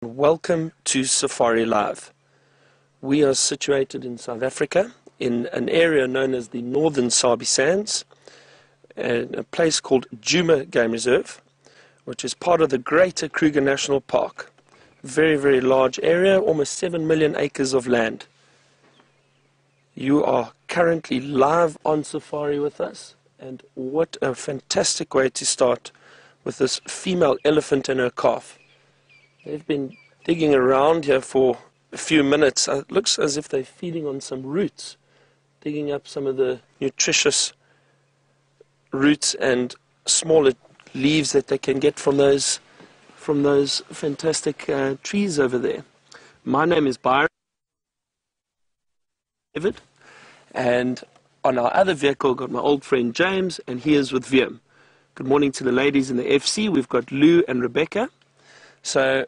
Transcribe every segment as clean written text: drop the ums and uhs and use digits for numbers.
Welcome to Safari Live. We are situated in South Africa in an area known as the Northern Sabi Sands, and a place called Djuma Game Reserve, which is part of the Greater Kruger National Park. Very, very large area, almost 7 million acres of land. You are currently live on safari with us, and what a fantastic way to start with this female elephant and her calf. They've been digging around here for a few minutes. It looks as if they're feeding on some roots, digging up some of the nutritious roots and smaller leaves that they can get from those fantastic trees over there. My name is Byron, and on our other vehicle, got my old friend James, and he is with Wiem. Good morning to the ladies in the FC. We've got Lou and Rebecca. So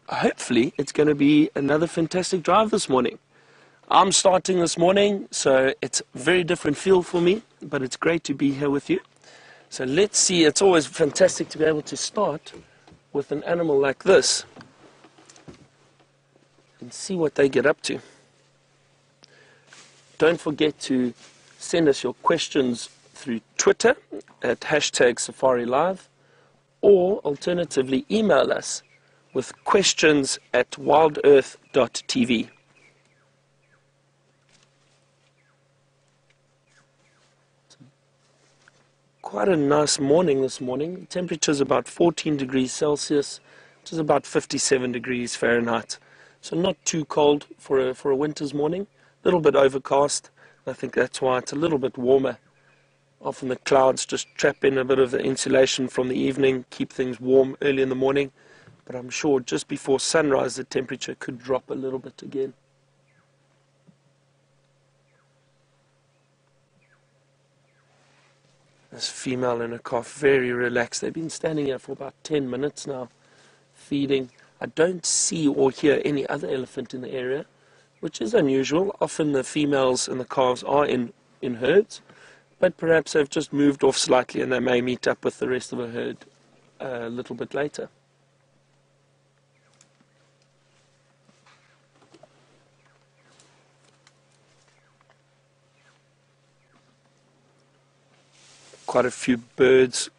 hopefully it's going to be another fantastic drive this morning. I'm starting this morning, so it's a very different feel for me, but it's great to be here with you. So let's see. It's always fantastic to be able to start with an animal like this and see what they get up to. Don't forget to send us your questions through Twitter at #SafariLive, or alternatively email us with questions at WildEarthTV. Quite a nice morning this morning. The temperature is about 14 degrees Celsius, which is about 57 degrees Fahrenheit. So not too cold for a winter's morning. A little bit overcast. I think that's why it's a little bit warmer. Often the clouds just trap in a bit of the insulation from the evening, keep things warm early in the morning. But I'm sure just before sunrise the temperature could drop a little bit again. This female and her calf, very relaxed. They've been standing here for about 10 minutes now, feeding. I don't see or hear any other elephant in the area, which is unusual. Often the females and the calves are in herds, but perhaps they've just moved off slightly and they may meet up with the rest of the herd a little bit later. Quite a few birds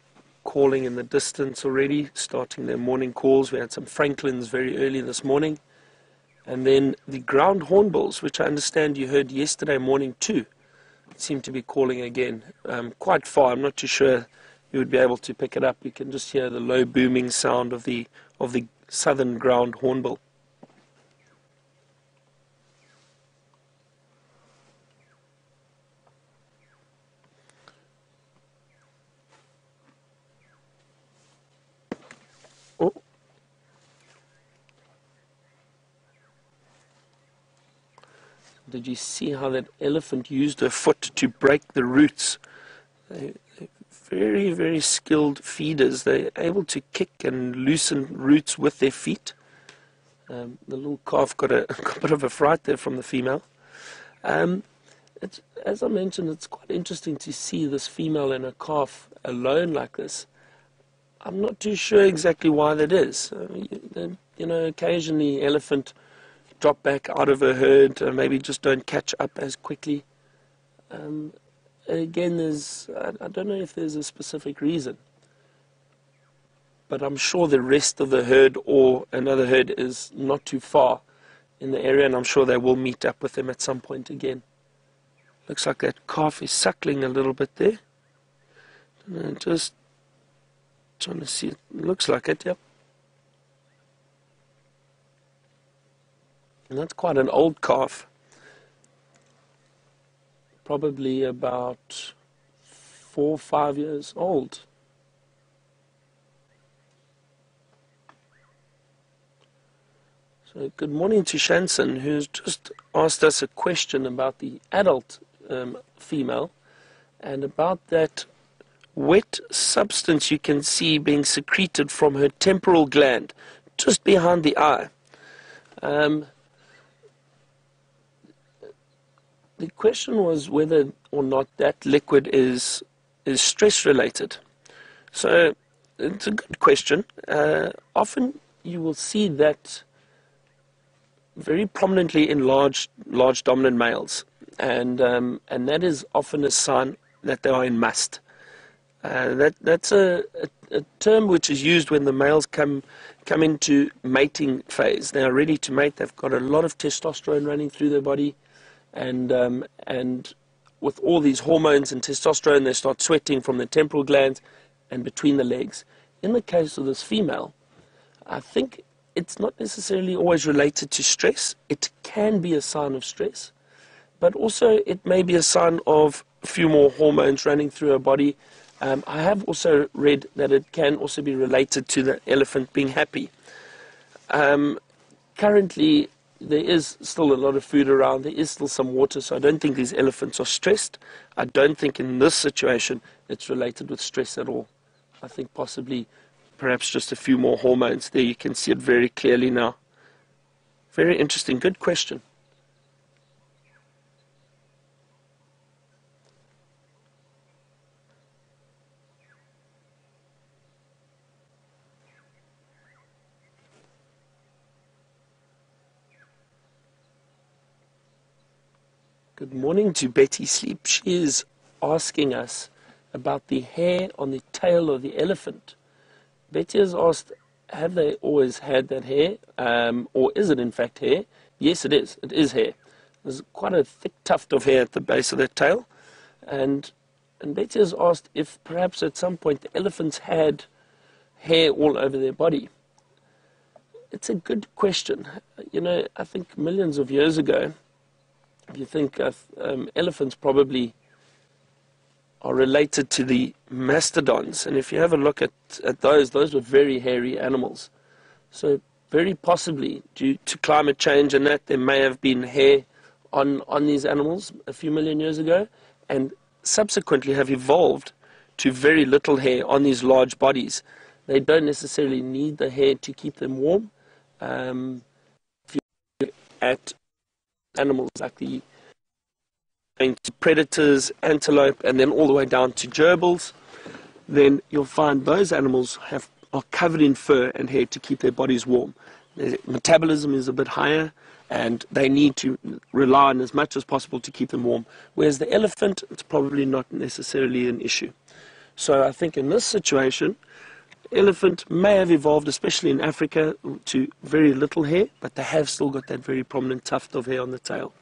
calling in the distance already, starting their morning calls. We had some francolins very early this morning. And then the ground hornbills, which I understand you heard yesterday morning too, seem to be calling again. Quite far, I'm not too sure you would be able to pick it up. You can just hear the low booming sound of the southern ground hornbill. Oh. Did you see how that elephant used her foot to break the roots? They're very, very skilled feeders. They're able to kick and loosen roots with their feet. The little calf got a bit of a fright there from the female. As I mentioned, it's quite interesting to see this female and her calf alone like this. I'm not too sure exactly why that is. You know, occasionally elephant drop back out of a herd, maybe just don't catch up as quickly. Again, I don't know if there's a specific reason, but I'm sure the rest of the herd or another herd is not too far in the area, and I'm sure they will meet up with them at some point again. Looks like that calf is suckling a little bit there. Just trying to see, it looks like it, yep. And that's quite an old calf. Probably about 4 or 5 years old. So good morning to Shanson, who's just asked us a question about the adult female and about that wet substance you can see being secreted from her temporal gland just behind the eye. The question was whether or not that liquid is stress related. So it's a good question. Often you will see that very prominently in large dominant males, and that is often a sign that they are in must. That's a term which is used when the males come into mating phase. They are ready to mate. They've got a lot of testosterone running through their body, and with all these hormones and testosterone, they start sweating from the temporal glands and between the legs. In the case of this female, I think it's not necessarily always related to stress. It can be a sign of stress, but also it may be a sign of a few more hormones running through her body. I have also read that it can also be related to the elephant being happy. Currently, there is still a lot of food around. There is still some water, so I don't think these elephants are stressed. I don't think in this situation it's related with stress at all. I think possibly perhaps just a few more hormones. There you can see it very clearly now. Very interesting. Good question. Good morning to Betty Sleep. She is asking us about the hair on the tail of the elephant. Betty has asked, have they always had that hair, or is it in fact hair? Yes, it is. It is hair. There's quite a thick tuft of hair at the base of their tail. And Betty has asked if perhaps at some point the elephants had hair all over their body. It's a good question. You know, I think millions of years ago, if you think elephants probably are related to the mastodons, and if you have a look at those were very hairy animals. So very possibly due to climate change and that, there may have been hair on these animals a few million years ago, and subsequently have evolved to very little hair on these large bodies. They don't necessarily need the hair to keep them warm. If you look at animals like the predators, antelope, and then all the way down to gerbils, then you'll find those animals are covered in fur and hair to keep their bodies warm. Their metabolism is a bit higher, and they need to rely on as much as possible to keep them warm. Whereas the elephant, it's probably not necessarily an issue. So I think in this situation, elephant may have evolved, especially in Africa, to very little hair, but they have still got that very prominent tuft of hair on the tail.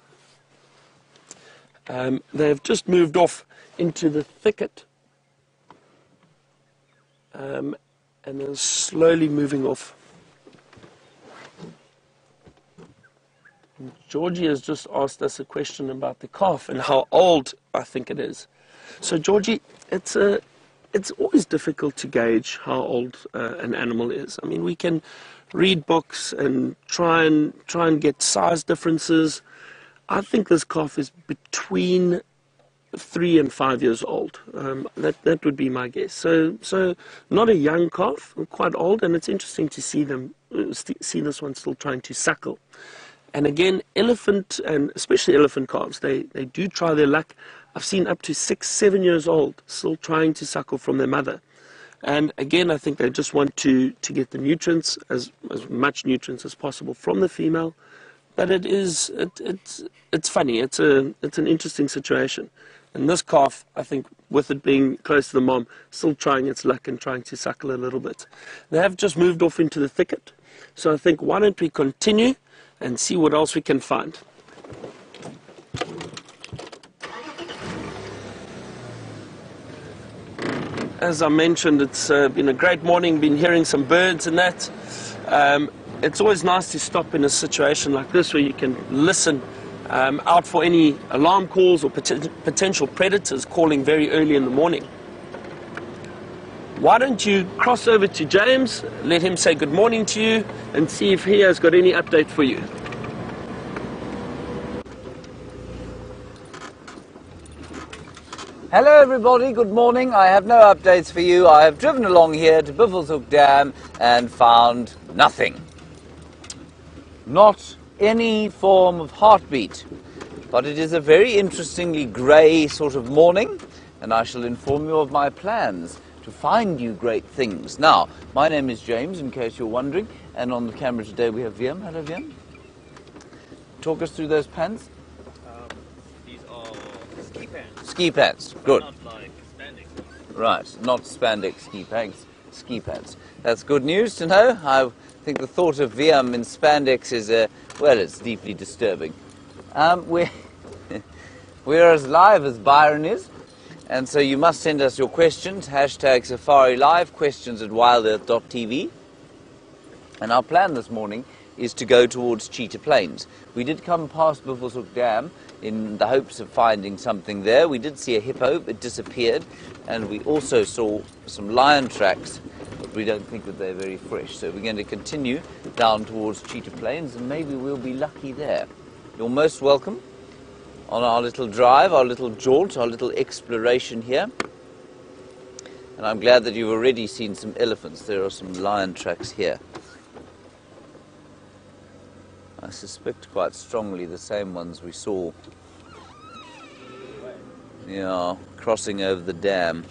They have just moved off into the thicket, and they're slowly moving off. Georgie has just asked us a question about the calf and how old I think it is. So Georgie, it's always difficult to gauge how old an animal is. I mean, we can read books and try and get size differences. I think this calf is between 3 and 5 years old. That would be my guess. So not a young calf, quite old, and it's interesting to see this one still trying to suckle. And again, elephant, and especially elephant calves, they do try their luck. I've seen up to 6, 7 years old still trying to suckle from their mother. And again, I think they just want to get the nutrients, as much nutrients as possible from the female. But it's funny. It's an interesting situation. And this calf, I think, with it being close to the mom, still trying its luck and trying to suckle a little bit. They have just moved off into the thicket. So I think, why don't we continue and see what else we can find. As I mentioned, it's been a great morning, been hearing some birds and that. It's always nice to stop in a situation like this where you can listen out for any alarm calls or potential predators calling very early in the morning. Why don't you cross over to James, let him say good morning to you, and see if he has got any update for you. Hello everybody, good morning. I have no updates for you. I have driven along here to Buffelshoek Dam and found nothing. Not any form of heartbeat. But it is a very interestingly grey sort of morning, and I shall inform you of my plans to find you great things. Now, my name is James, in case you're wondering, and on the camera today we have Wiem. Hello, Wiem. Talk us through those pants. These are ski pants. Ski pants, good. Not like spandex. Right, not spandex ski pants. Ski pants. That's good news to know. I think the thought of Wiem in spandex is, well, it's deeply disturbing. We're as live as Byron is, and so you must send us your questions, hashtag Safari Live, questions at WildEarthTV. And our plan this morning is to go towards Cheetah Plains. We did come past Buffelshoek Dam in the hopes of finding something there. We did see a hippo, it disappeared, and we also saw some lion tracks, but we don't think that they're very fresh. So we're going to continue down towards Cheetah Plains, and maybe we'll be lucky there. You're most welcome on our little drive, our little jaunt, our little exploration here. And I'm glad that you've already seen some elephants. There are some lion tracks here. I suspect quite strongly the same ones we saw, yeah, crossing over the dam.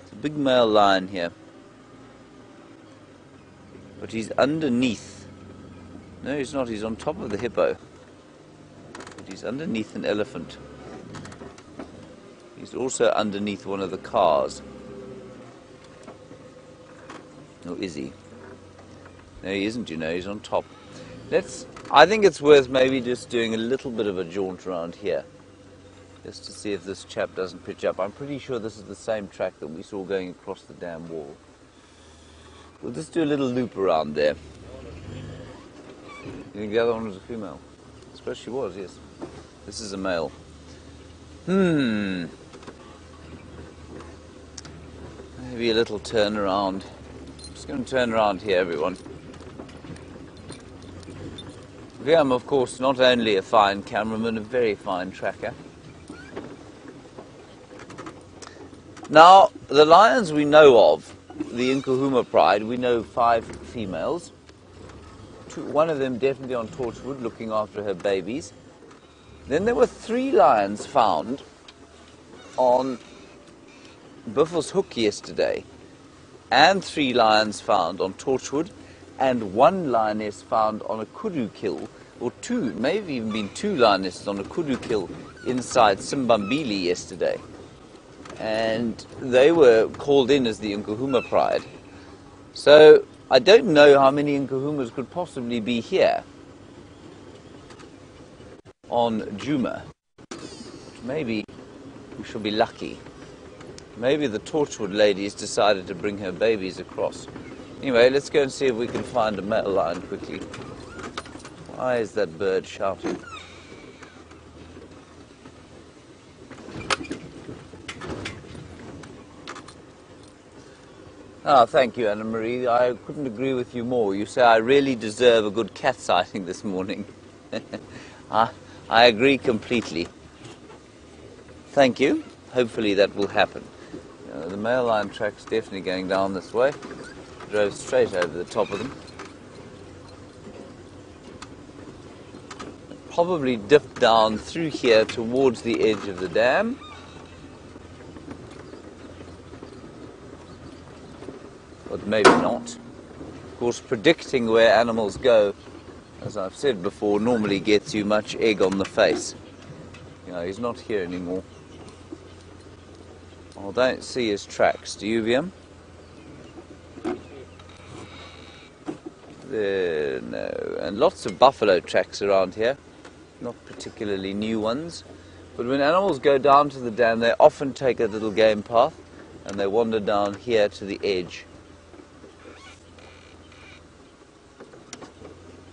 It's a big male lion here, but he's underneath. No, he's not. He's on top of the hippo, but he's underneath an elephant. He's also underneath one of the cars. Or is he? No, he isn't, you know. He's on top. I think it's worth maybe just doing a little bit of a jaunt around here, just to see if this chap doesn't pitch up. I'm pretty sure this is the same track that we saw going across the dam wall. We'll just do a little loop around there. You think the other one was a female? I suppose she was, yes. This is a male. Maybe a little turn around. I'm just going to turn around here, everyone. Wiem, of course, not only a fine cameraman, a very fine tracker. Now, the lions we know of, the Nkuhuma pride, we know 5 females. One of them definitely on Torchwood, looking after her babies. Then there were 3 lions found on Buffelshoek yesterday, and 3 lions found on Torchwood, and 1 lioness found on a kudu kill, or 2, maybe even been 2 lionesses on a kudu kill inside Simbambili yesterday. And they were called in as the Nkuhuma pride. So I don't know how many Nkuhumas could possibly be here on Djuma. Maybe we shall be lucky. Maybe the Torchwood ladies decided to bring her babies across. Anyway, let's go and see if we can find a male lion quickly. Why is that bird shouting? Ah, thank you, Anna-Marie. I couldn't agree with you more. You say I really deserve a good cat sighting this morning. I agree completely. Thank you. Hopefully that will happen. The male lion track's definitely going down this way. Drove straight over the top of them. Probably dipped down through here towards the edge of the dam. But maybe not. Of course, predicting where animals go, as I've said before, normally gets you much egg on the face. You know, he's not here anymore. I don't see his tracks. Do you, Wiem? No. And lots of buffalo tracks around here. Not particularly new ones. But when animals go down to the dam, they often take a little game path and they wander down here to the edge.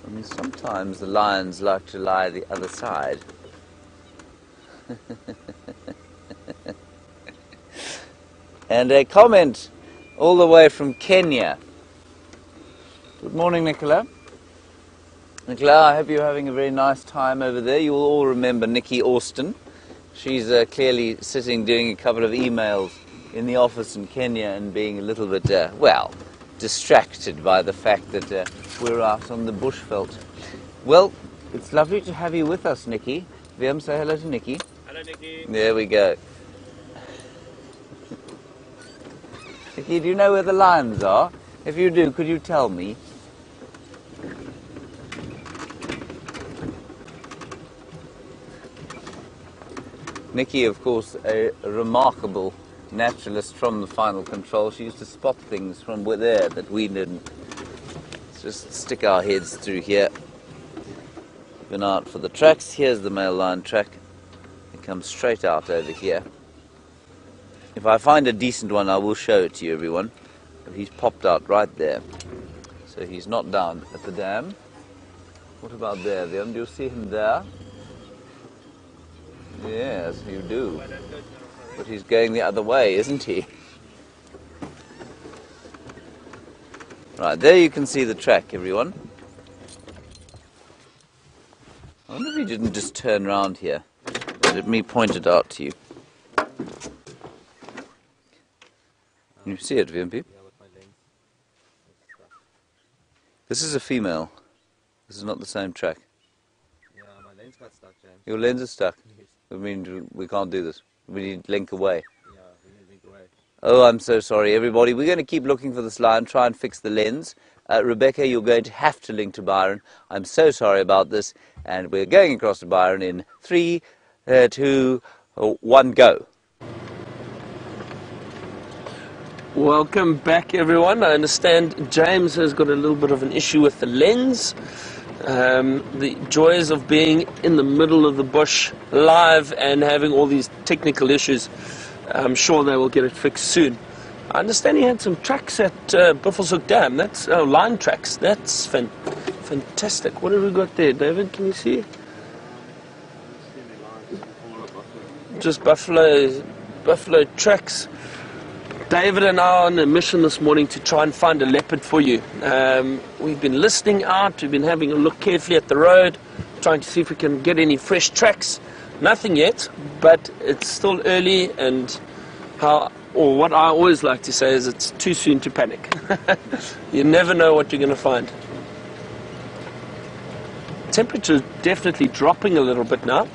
I mean, sometimes the lions like to lie the other side. And a comment all the way from Kenya. Good morning, Nicola. Nicola, I hope you're having a very nice time over there. You will all remember Nikki Austin. She's clearly sitting doing a couple of emails in the office in Kenya and being a little bit, well, distracted by the fact that we're out on the bushveld. Well, it's lovely to have you with us, Nikki. Wiem, say hello to Nikki. Hello, Nikki. There we go. Nicky, do you know where the lions are? If you do, could you tell me? Nicky, of course, a remarkable naturalist from the final control. She used to spot things from there that we didn't. Let's just stick our heads through here. Keep an eye out for the tracks. Here's the male lion track. It comes straight out over here. If I find a decent one, I will show it to you, everyone. But he's popped out right there. So he's not down at the dam. What about there? Do you see him there? Yes, you do. But he's going the other way, isn't he? Right, there you can see the track, everyone. I wonder if he didn't just turn round here. Let me point it out to you. Can you see it, VMP? This is a female. This is not the same track. Yeah, my lens got stuck, James. Your lens is stuck. Yes. I mean, we can't do this. We need link away. Yeah, we need to link away. Oh, I'm so sorry, everybody. We're going to keep looking for this lion, try and fix the lens. Rebecca, you're going to have to link to Byron. I'm so sorry about this. And we're going across to Byron in 3, 2, 1, go. Welcome back, everyone. I understand James has got a little bit of an issue with the lens. The joys of being in the middle of the bush live and having all these technical issues. I'm sure they will get it fixed soon. I understand he had some tracks at Buffelshoek Dam. That's line tracks. That's fantastic. What have we got there, David? Can you see? Just buffalo tracks. David and I are on a mission this morning to try and find a leopard for you. We've been listening out, we've been having a look carefully at the road, trying to see if we can get any fresh tracks. Nothing yet, but it's still early, and what I always like to say is it's too soon to panic. You never know what you're going to find. Temperature is definitely dropping a little bit now.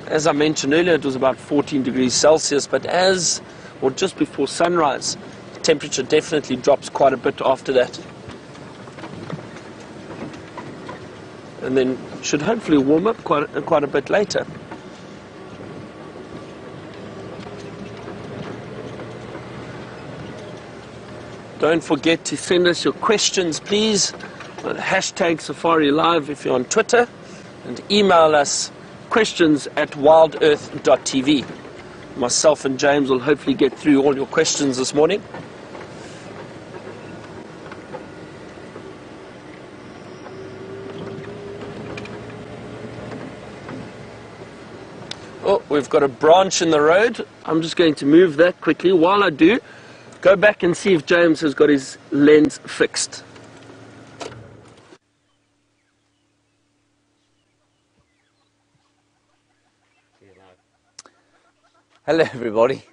As I mentioned earlier, it was about 14 degrees Celsius, but just before sunrise, the temperature definitely drops quite a bit after that. And then should hopefully warm up quite a bit later. Don't forget to send us your questions, please. Hashtag Safari Live if you're on Twitter, and email us questions@WildEarth.tv. Myself and James will hopefully get through all your questions this morning. Oh, we've got a branch in the road. I'm just going to move that quickly. While I do, go back and see if James has got his lens fixed. Hello, everybody.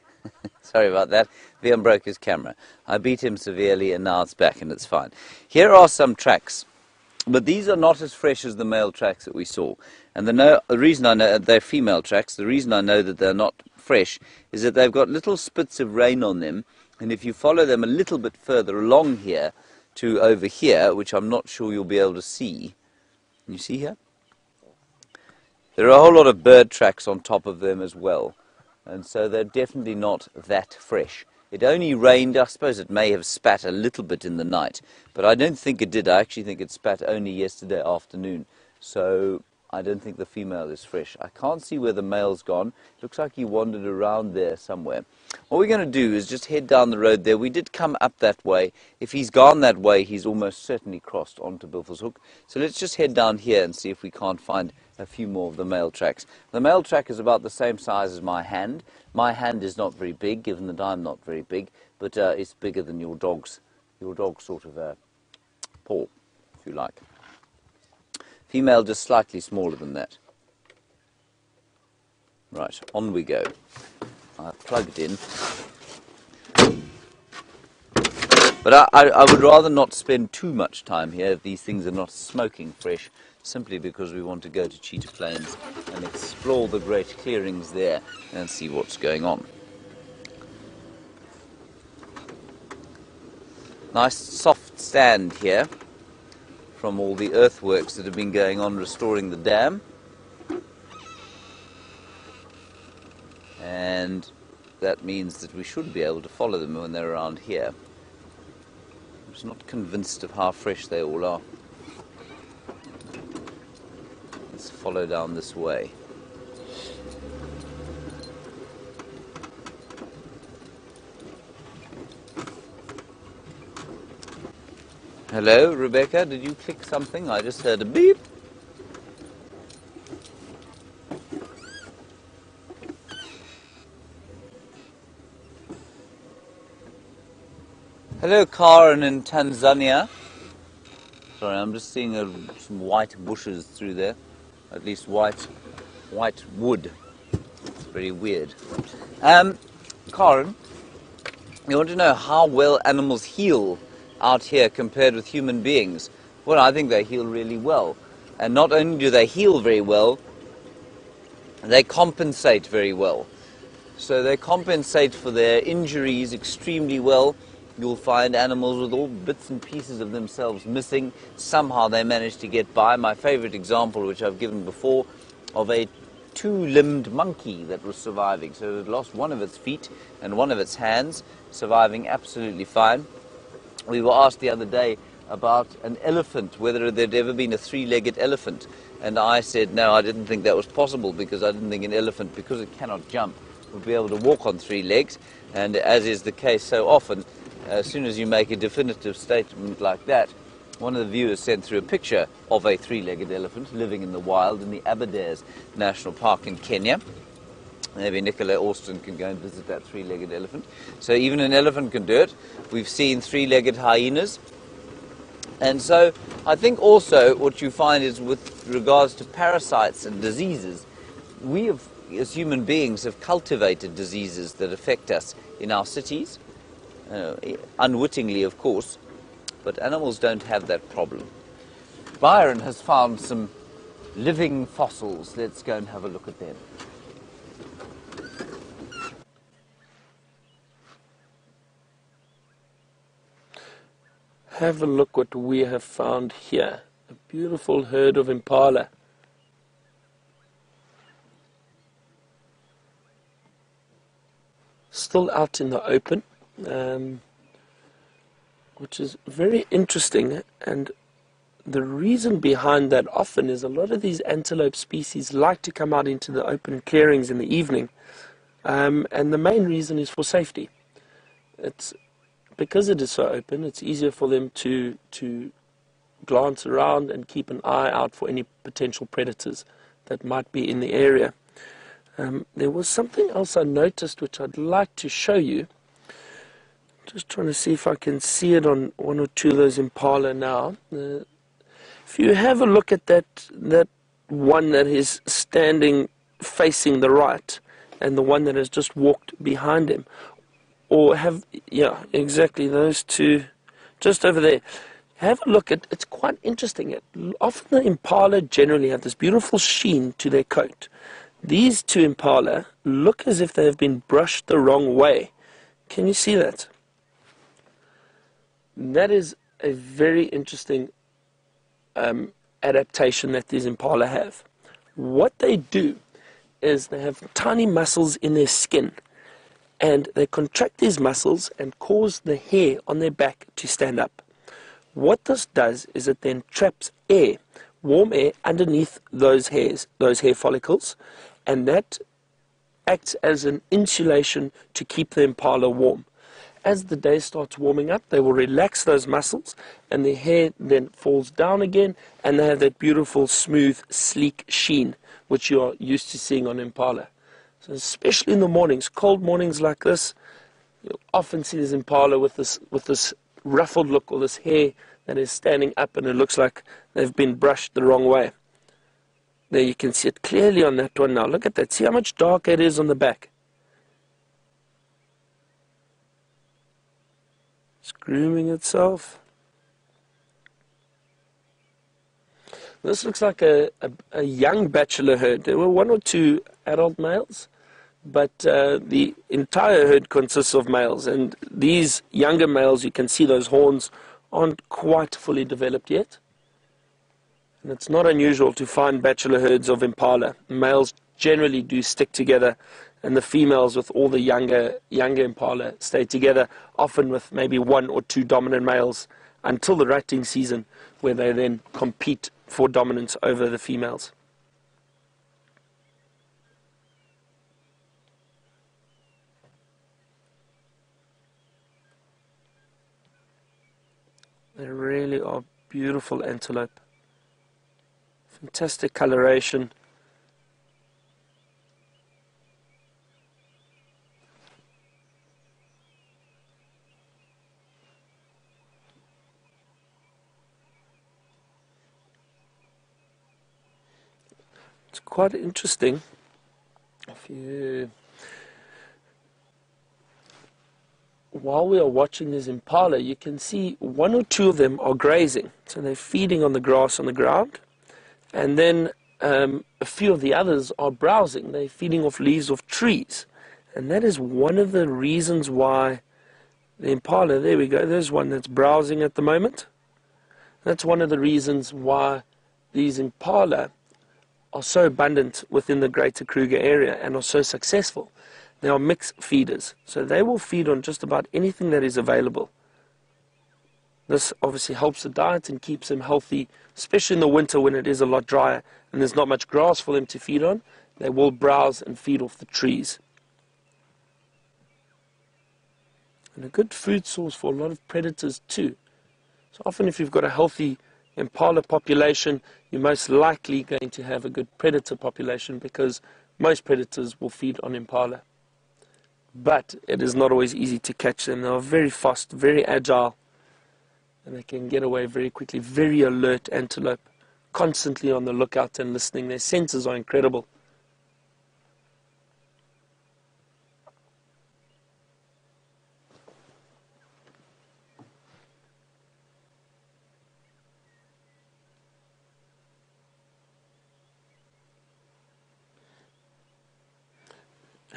Sorry about that. VM broke his camera. I beat him severely, and now it's back and it's fine. Here are some tracks, but these are not as fresh as the male tracks that we saw. And the reason I know they're female tracks, the reason I know that they're not fresh is that they've got little spits of rain on them. And if you follow them a little bit further along here to over here, which I'm not sure you'll be able to see. Can you see here? There are a whole lot of bird tracks on top of them as well. And so they're definitely not that fresh. It only rained. I suppose it may have spat a little bit in the night, but I don't think it did. I actually think it spat only yesterday afternoon. So I don't think the female is fresh. I can't see where the male's gone. Looks like he wandered around there somewhere. What we're going to do is just head down the road there. We did come up that way. If he's gone that way, he's almost certainly crossed onto Buffelshoek. So let's just head down here and see if we can't find a few more of the male tracks. The male track is about the same size as my hand. My hand is not very big, given that I'm not very big, but it's bigger than your dog's sort of paw, if you like. Female just slightly smaller than that. Right, on we go. I've plugged in. But I would rather not spend too much time here if these things are not smoking fresh, simply because we want to go to Cheetah Plains and explore the great clearings there and see what's going on. Nice soft sand here from all the earthworks that have been going on restoring the dam. And that means that we should be able to follow them when they're around here. I'm just not convinced of how fresh they all are. Let's follow down this way. Hello, Rebecca, did you click something? I just heard a beep. Hello, Karen in Tanzania. Sorry, I'm just seeing some white bushes through there. At least white wood. It's very weird. Karen, you want to know how well animals heal out here compared with human beings? Well, I think they heal really well. And not only do they heal very well, they compensate very well. So they compensate for their injuries extremely well. You'll find animals with all bits and pieces of themselves missing. Somehow they manage to get by. My favorite example, which I've given before, of a two-limbed monkey that was surviving. So it lost one of its feet and one of its hands, surviving absolutely fine. We were asked the other day about an elephant, whether there'd ever been a three-legged elephant. And I said, no, I didn't think that was possible, because I didn't think an elephant, because it cannot jump, would be able to walk on three legs. And as is the case so often, as soon as you make a definitive statement like that, one of the viewers sent through a picture of a three-legged elephant living in the wild in the Aberdares National Park in Kenya. Maybe Nicola Austin can go and visit that three-legged elephant. So even an elephant can do it. We've seen three-legged hyenas. And so I think also what you find is, with regards to parasites and diseases, we have, as human beings, have cultivated diseases that affect us in our cities. Unwittingly, of course, but animals don't have that problem. Byron has found some living fossils. Let's go and have a look at them. Have a look what we have found here. A beautiful herd of impala. Still out in the open. Which is very interesting, and the reason behind that often is a lot of these antelope species like to come out into the open clearings in the evening, and the main reason is for safety. It's because it is so open, it's easier for them to glance around and keep an eye out for any potential predators that might be in the area. There was something else I noticed which I'd like to show you. Just trying to see if I can see it on one or two of those impala now. If you have a look at that one that is standing facing the right, and the one that has just walked behind him, or yeah, exactly, those two just over there. Have a look at, it's quite interesting. Often the impala generally have this beautiful sheen to their coat. These two impala look as if they have been brushed the wrong way. Can you see that? That is a very interesting adaptation that these impala have. What they do is they have tiny muscles in their skin, and they contract these muscles and cause the hair on their back to stand up. What this does is it then traps air, warm air, underneath those hairs, those hair follicles, and that acts as an insulation to keep the impala warm. As the day starts warming up, they will relax those muscles, and the hair then falls down again, and they have that beautiful, smooth, sleek sheen, which you are used to seeing on impala. So especially in the mornings, cold mornings like this, you'll often see this impala with this ruffled look, or this hair that is standing up, and it looks like they've been brushed the wrong way. There you can see it clearly on that one now. Look at that. See how much darker it is on the back. It's grooming itself. This looks like a young bachelor herd. There were one or two adult males. but the entire herd consists of males, and these younger males, you can see those horns aren't quite fully developed yet. And it's not unusual to find bachelor herds of impala. Males generally do stick together, and the females with all the younger impala stay together, often with maybe 1 or 2 dominant males until the rutting season, where they then compete for dominance over the females. They really are beautiful antelope. Fantastic coloration. It's quite interesting. While we are watching this impala, you can see 1 or 2 of them are grazing. So they're feeding on the grass on the ground. And then a few of the others are browsing. They're feeding off leaves of trees. And that is one of the reasons why the impala, there we go, there's one that's browsing at the moment. That's one of the reasons why these impala are so abundant within the greater Kruger area and are so successful. They are mixed feeders, so they will feed on just about anything that is available. This obviously helps the diet and keeps them healthy, especially in the winter when it is a lot drier and there's not much grass for them to feed on. They will browse and feed off the trees. And a good food source for a lot of predators too. So often if you've got a healthy impala population, you're most likely going to have a good predator population, because most predators will feed on impala. But it is not always easy to catch them. They are very fast, very agile, and they can get away very quickly. Very alert antelope, constantly on the lookout and listening. Their senses are incredible.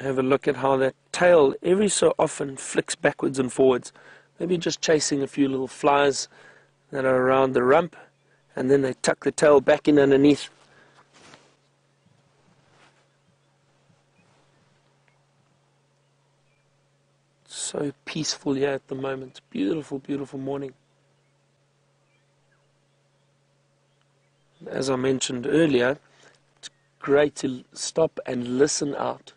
Have a look at how that tail every so often flicks backwards and forwards. Maybe just chasing a few little flies that are around the rump, and then they tuck the tail back in underneath. So peaceful here at the moment. Beautiful, beautiful morning. As I mentioned earlier, it's great to stop and listen out.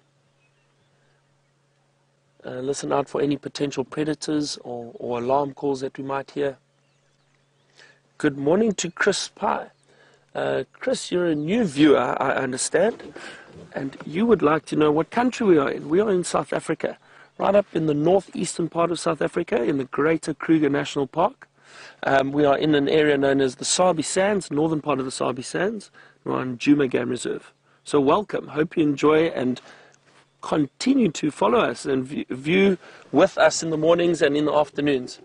Listen out for any potential predators or alarm calls that we might hear. Good morning to Chris Pye. Chris, you're a new viewer, I understand, and you would like to know what country we are in. We are in South Africa, right up in the northeastern part of South Africa, in the Greater Kruger National Park. We are in an area known as the Sabi Sands, northern part of the Sabi Sands. We're on Djuma Game Reserve. So welcome. Hope you enjoy and continue to follow us and view with us in the mornings and in the afternoons.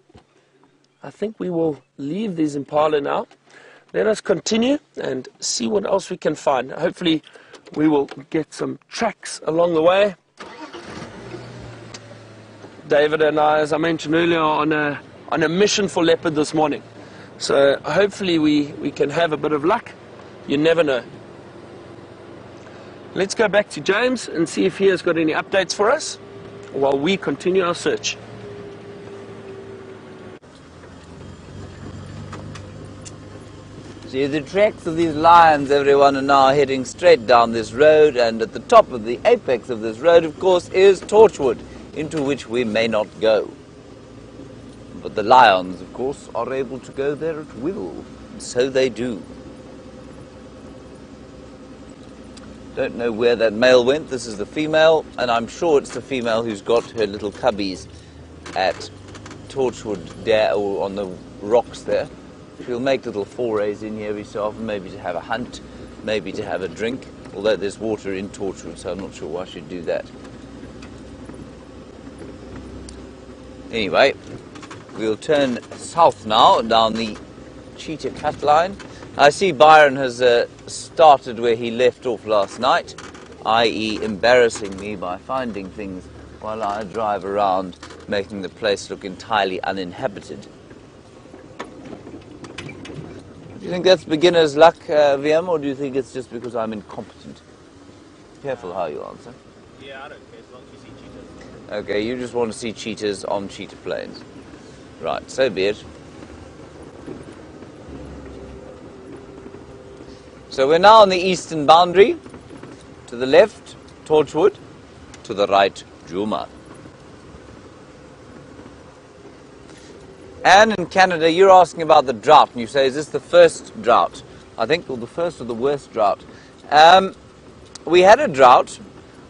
I think we will leave these impala now. Let us continue and see what else we can find. Hopefully we will get some tracks along the way. David and I, as I mentioned earlier, are on a mission for leopard this morning. So hopefully we can have a bit of luck. You never know. Let's go back to James and see if he has got any updates for us while we continue our search. See, the tracks of these lions, everyone, are now heading straight down this road, and at the top of the apex of this road, of course, is Torchwood, into which we may not go. But the lions, of course, are able to go there at will, and so they do. Don't know where that male went. This is the female, and I'm sure it's the female who's got her little cubbies at Torchwood there, or on the rocks there. She'll make little forays in here every so often, maybe to have a hunt, maybe to have a drink, although there's water in Torchwood, so I'm not sure why she'd do that. Anyway, we'll turn south now down the Cheetah cut line. I see Byron has started where he left off last night. i.e. embarrassing me by finding things while I drive around, making the place look entirely uninhabited. Do you think that's beginner's luck, VM, or do you think it's just because I'm incompetent? Careful how you answer. Yeah, I don't care as long as you see cheetahs. Okay, you just want to see cheetahs on cheetah plains. Right, so be it. So we're now on the eastern boundary. To the left, Torchwood. To the right, Djuma. And in Canada, you're asking about the drought, and you say, is this the first drought? I think, or the first or the worst drought. We had a drought.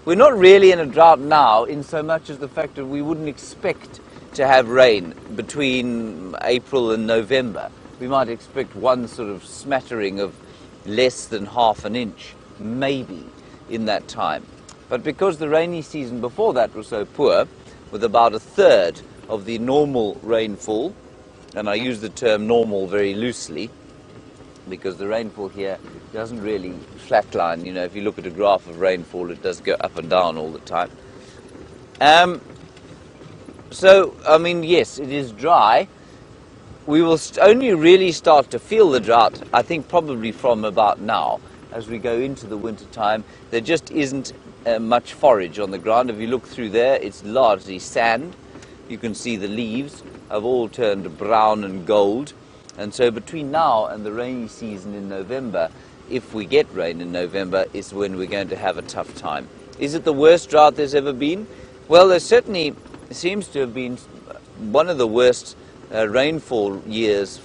We're not really in a drought now, in so much as the fact that we wouldn't expect to have rain between April and November. We might expect one sort of smattering of less than half an inch, maybe, in that time. But because the rainy season before that was so poor, with about a third of the normal rainfall, and I use the term normal very loosely, because the rainfall here doesn't really flatline. You know, if you look at a graph of rainfall, it does go up and down all the time. So, I mean, yes, it is dry. We will only really start to feel the drought, I think, probably from about now. As we go into the winter time, there just isn't much forage on the ground. If you look through there, it's largely sand. You can see the leaves have all turned brown and gold. And so between now and the rainy season in November, if we get rain in November, is when we're going to have a tough time. Is it the worst drought there's ever been? Well, there certainly seems to have been one of the worst rainfall years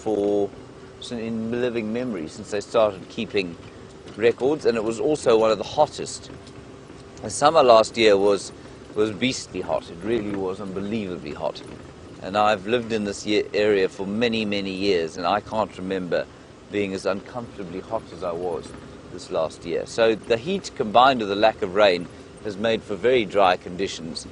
in living memory since they started keeping records, and it was also one of the hottest. The summer last year was beastly hot. It really was unbelievably hot. And I've lived in this area for many, many years, and I can't remember being as uncomfortably hot as I was this last year. So the heat combined with the lack of rain has made for very dry conditions.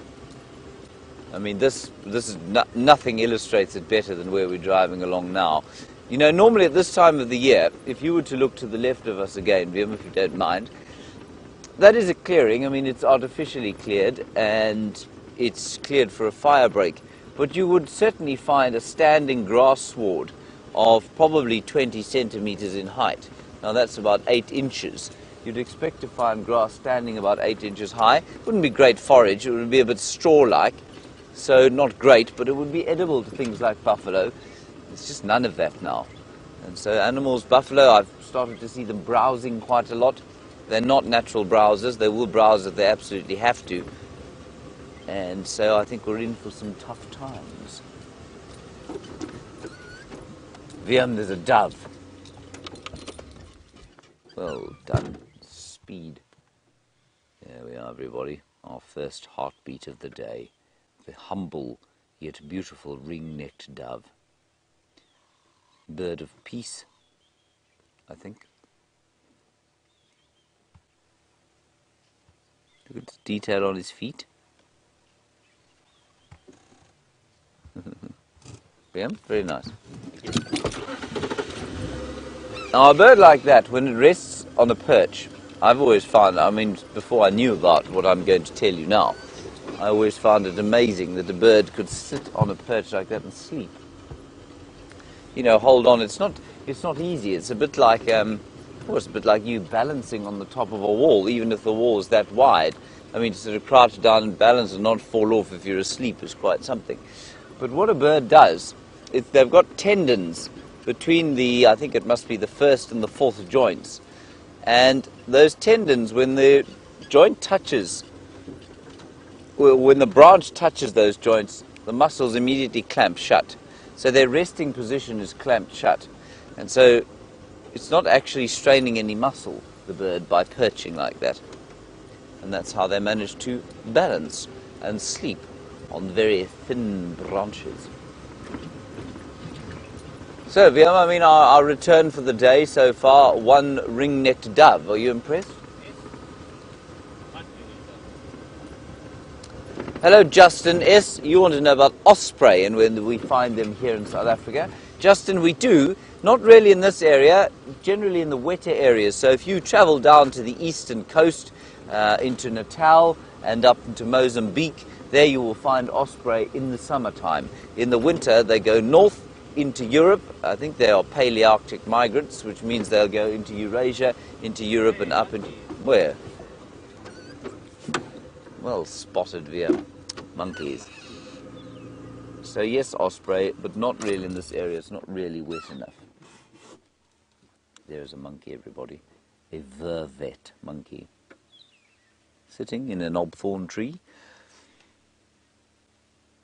I mean, this is nothing illustrates it better than where we're driving along now. You know, normally at this time of the year, if you were to look to the left of us again, Vim, if you don't mind, that is a clearing. I mean, it's artificially cleared, and it's cleared for a fire break. But you would certainly find a standing grass sward of probably 20 centimeters in height. Now, that's about 8 inches. You'd expect to find grass standing about 8 inches high. Wouldn't be great forage. It would be a bit straw-like. So not great, but it would be edible to things like buffalo. There's just none of that now. And so animals, buffalo, I've started to see them browsing quite a lot. They're not natural browsers. They will browse if they absolutely have to. And so I think we're in for some tough times. VM, there's a dove. Well done. Speed. There we are, everybody. Our first heartbeat of the day. The humble yet beautiful ring-necked dove. Bird of peace, I think. Look at the detail on his feet. Yeah, very nice. Now, a bird like that, when it rests on a perch, I've always found, I mean, before I knew about what I'm going to tell you now, I always found it amazing that a bird could sit on a perch like that and sleep. You know, hold on. It's not easy. It's a bit like, it's a bit like you balancing on the top of a wall, even if the wall is that wide. I mean, to sort of crouch down and balance and not fall off if you're asleep is quite something. But what a bird does, they've got tendons between I think it must be the first and the fourth joints. And those tendons, when the joint touches, when the branch touches those joints, the muscles immediately clamp shut. So their resting position is clamped shut. And so it's not actually straining any muscle, the bird, by perching like that. And that's how they manage to balance and sleep on very thin branches. So, Viam, I mean, our return for the day so far, one ring-necked dove. Are you impressed? Hello, Justin S. You want to know about osprey and when we find them here in South Africa. Justin, we do. Not really in this area, generally in the wetter areas. So if you travel down to the eastern coast, into Natal and up into Mozambique. There you will find osprey in the summertime. In the winter, they go north into Europe. I think they are Palearctic migrants, which means they'll go into Eurasia, into Europe, and up into... Where? Well spotted via monkeys. So yes, osprey, but not really in this area. It's not really wet enough. There's a monkey, everybody. A vervet monkey. Sitting in a knobthorn tree.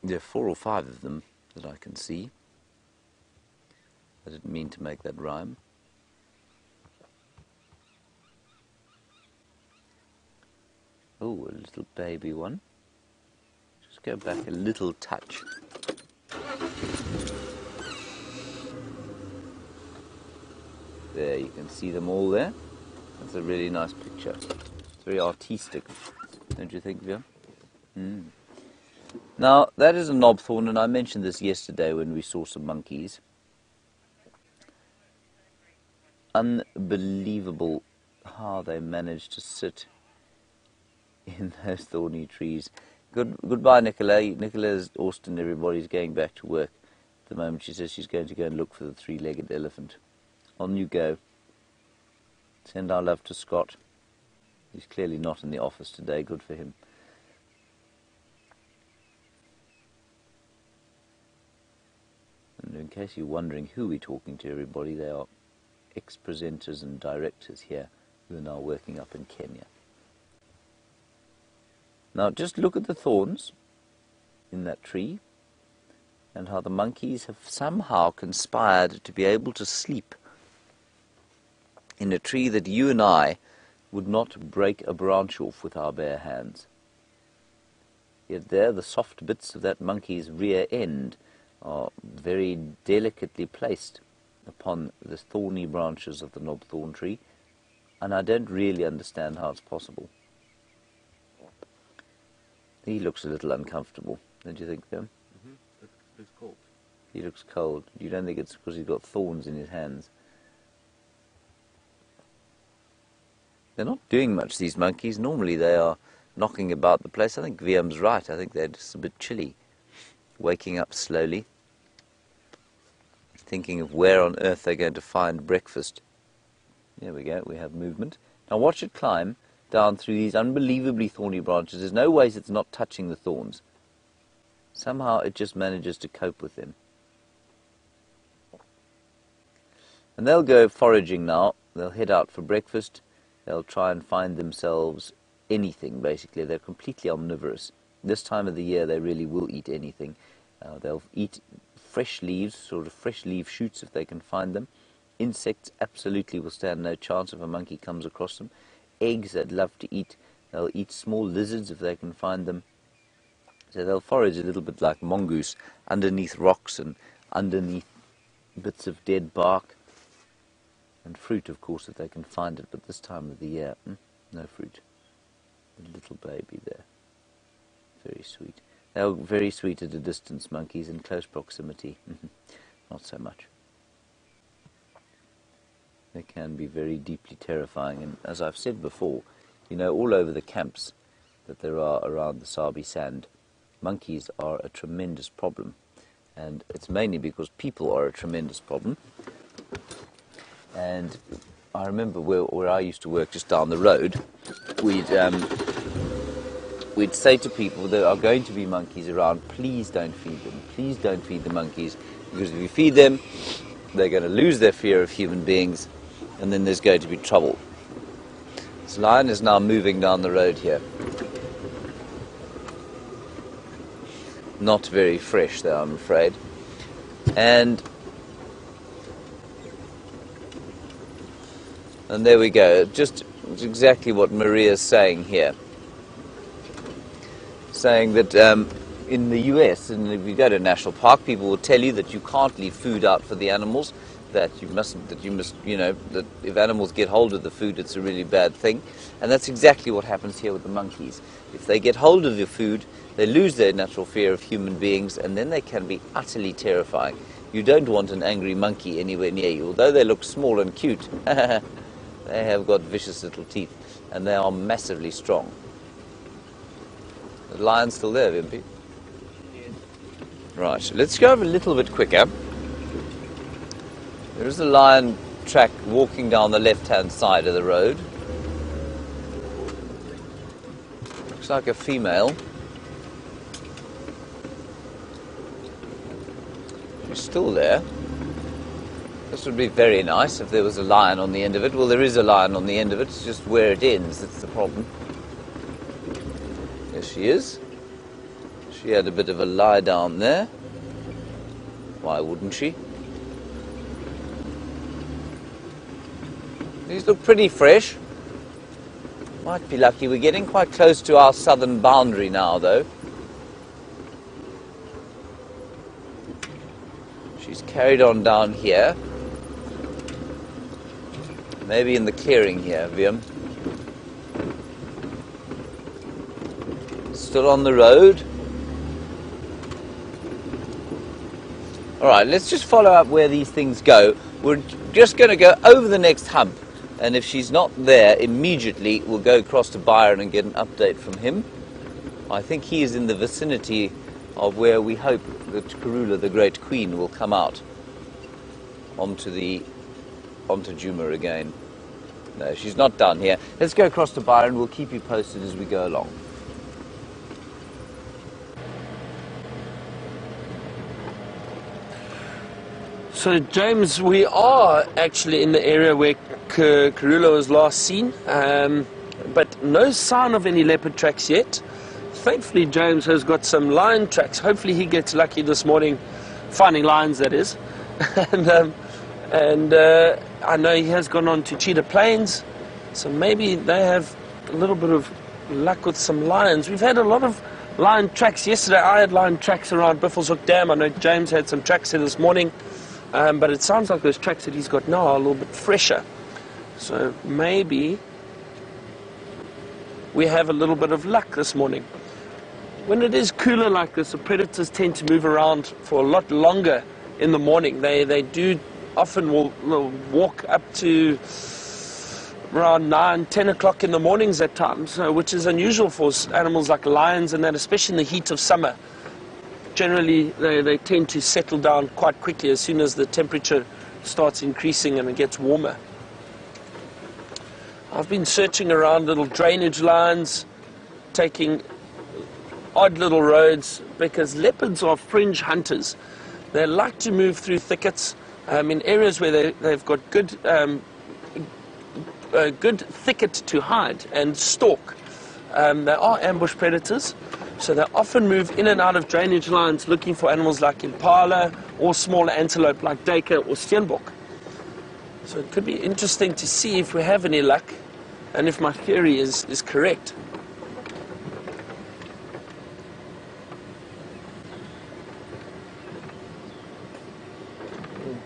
There are 4 or 5 of them that I can see. I didn't mean to make that rhyme. Oh, a little baby one. Just go back a little touch. There, you can see them all there. That's a really nice picture. It's very artistic, don't you think, Via? Now, that is a knobthorn, and I mentioned this yesterday when we saw some monkeys. Unbelievable how they managed to sit in those thorny trees. Goodbye, Nicola. Nicola's Austin, everybody's going back to work at the moment. She says she's going to go and look for the 3-legged elephant. On you go. Send our love to Scott. He's clearly not in the office today. Good for him. And in case you're wondering who we're talking to, everybody, they are ex-presenters and directors here who are now working up in Kenya. Now just look at the thorns in that tree and how the monkeys have somehow conspired to be able to sleep in a tree that you and I would not break a branch off with our bare hands. Yet there the soft bits of that monkey's rear end are very delicately placed upon the thorny branches of the knobthorn tree, and I don't really understand how it's possible. He looks a little uncomfortable, don't you think, Jim? It's cold. He looks cold. You don't think it's because he's got thorns in his hands? They're not doing much, these monkeys. Normally they are knocking about the place. I think Viam's right. I think they're just a bit chilly. Waking up slowly. Thinking of where on earth they're going to find breakfast. There we go. We have movement. Now watch it climb down through these unbelievably thorny branches. There's no ways it's not touching the thorns. Somehow it just manages to cope with them. And they'll go foraging now. They'll head out for breakfast. They'll try and find themselves anything, basically. They're completely omnivorous. This time of the year they really will eat anything. They'll eat fresh leaves, sort of fresh leaf shoots if they can find them. Insects absolutely will stand no chance if a monkey comes across them. Eggs they'd love to eat. They'll eat small lizards if they can find them. So they'll forage a little bit like mongoose underneath rocks and underneath bits of dead bark. And fruit, of course, if they can find it, but this time of the year, no fruit. A little baby there. Very sweet. They're very sweet at a distance, monkeys, in close proximity. Not so much. They can be very deeply terrifying, and as I've said before, you know, all over the camps that there are around the Sabi Sand, monkeys are a tremendous problem, and it's mainly because people are a tremendous problem. And I remember where I used to work just down the road, we'd say to people, there are going to be monkeys around, please don't feed them, please don't feed the monkeys, because if you feed them, they're going to lose their fear of human beings, and then there's going to be trouble. This lion is now moving down the road here. Not very fresh though, I'm afraid. And there we go, just exactly what Maria's saying here. Saying that in the US, and if you go to a national park, people will tell you that you can't leave food out for the animals, that you must, you know, that if animals get hold of the food, it's a really bad thing. And that's exactly what happens here with the monkeys. If they get hold of the food, they lose their natural fear of human beings, and then they can be utterly terrifying. You don't want an angry monkey anywhere near you, although they look small and cute. They have got vicious little teeth, and they are massively strong. The lion's still there, Wimpy? Right, let's go a little bit quicker. There is a lion track walking down the left-hand side of the road. Looks like a female. She's still there. This would be very nice if there was a lion on the end of it. Well, there is a lion on the end of it. It's just where it ends that's the problem. There she is. She had a bit of a lie down there. Why wouldn't she? These look pretty fresh. Might be lucky. We're getting quite close to our southern boundary now, though. She's carried on down here. Maybe in the clearing here, Viam. Still on the road. Alright, let's just follow up where these things go. We're just going to go over the next hump. And if she's not there, immediately we'll go across to Byron and get an update from him. I think he is in the vicinity of where we hope that Karula, the Great Queen, will come out onto Djuma again. No, she's not down here. Let's go across to Byron. We'll keep you posted as we go along. So, James, we are actually in the area where Karula was last seen, but no sign of any leopard tracks yet. Thankfully, James has got some lion tracks. Hopefully he gets lucky this morning, finding lions, that is. and I know he has gone on to Cheetah Plains, so maybe they have a little bit of luck with some lions. We've had a lot of lion tracks. Yesterday I had lion tracks around Buffelshoek Dam. I know James had some tracks there this morning. But it sounds like those tracks that he's got now are a little bit fresher. So maybe we have a little bit of luck this morning. When it is cooler like this, the predators tend to move around for a lot longer in the morning. They do often will walk up to around 9, 10 o'clock in the mornings at times, which is unusual for animals like lions, and that especially in the heat of summer. Generally, they tend to settle down quite quickly as soon as the temperature starts increasing and it gets warmer. I've been searching around little drainage lines, taking odd little roads, because leopards are fringe hunters. They like to move through thickets in areas where they've got good thicket to hide and stalk. They are ambush predators. So they often move in and out of drainage lines looking for animals like impala or small antelope like duiker or steenbok. So it could be interesting to see if we have any luck and if my theory is correct.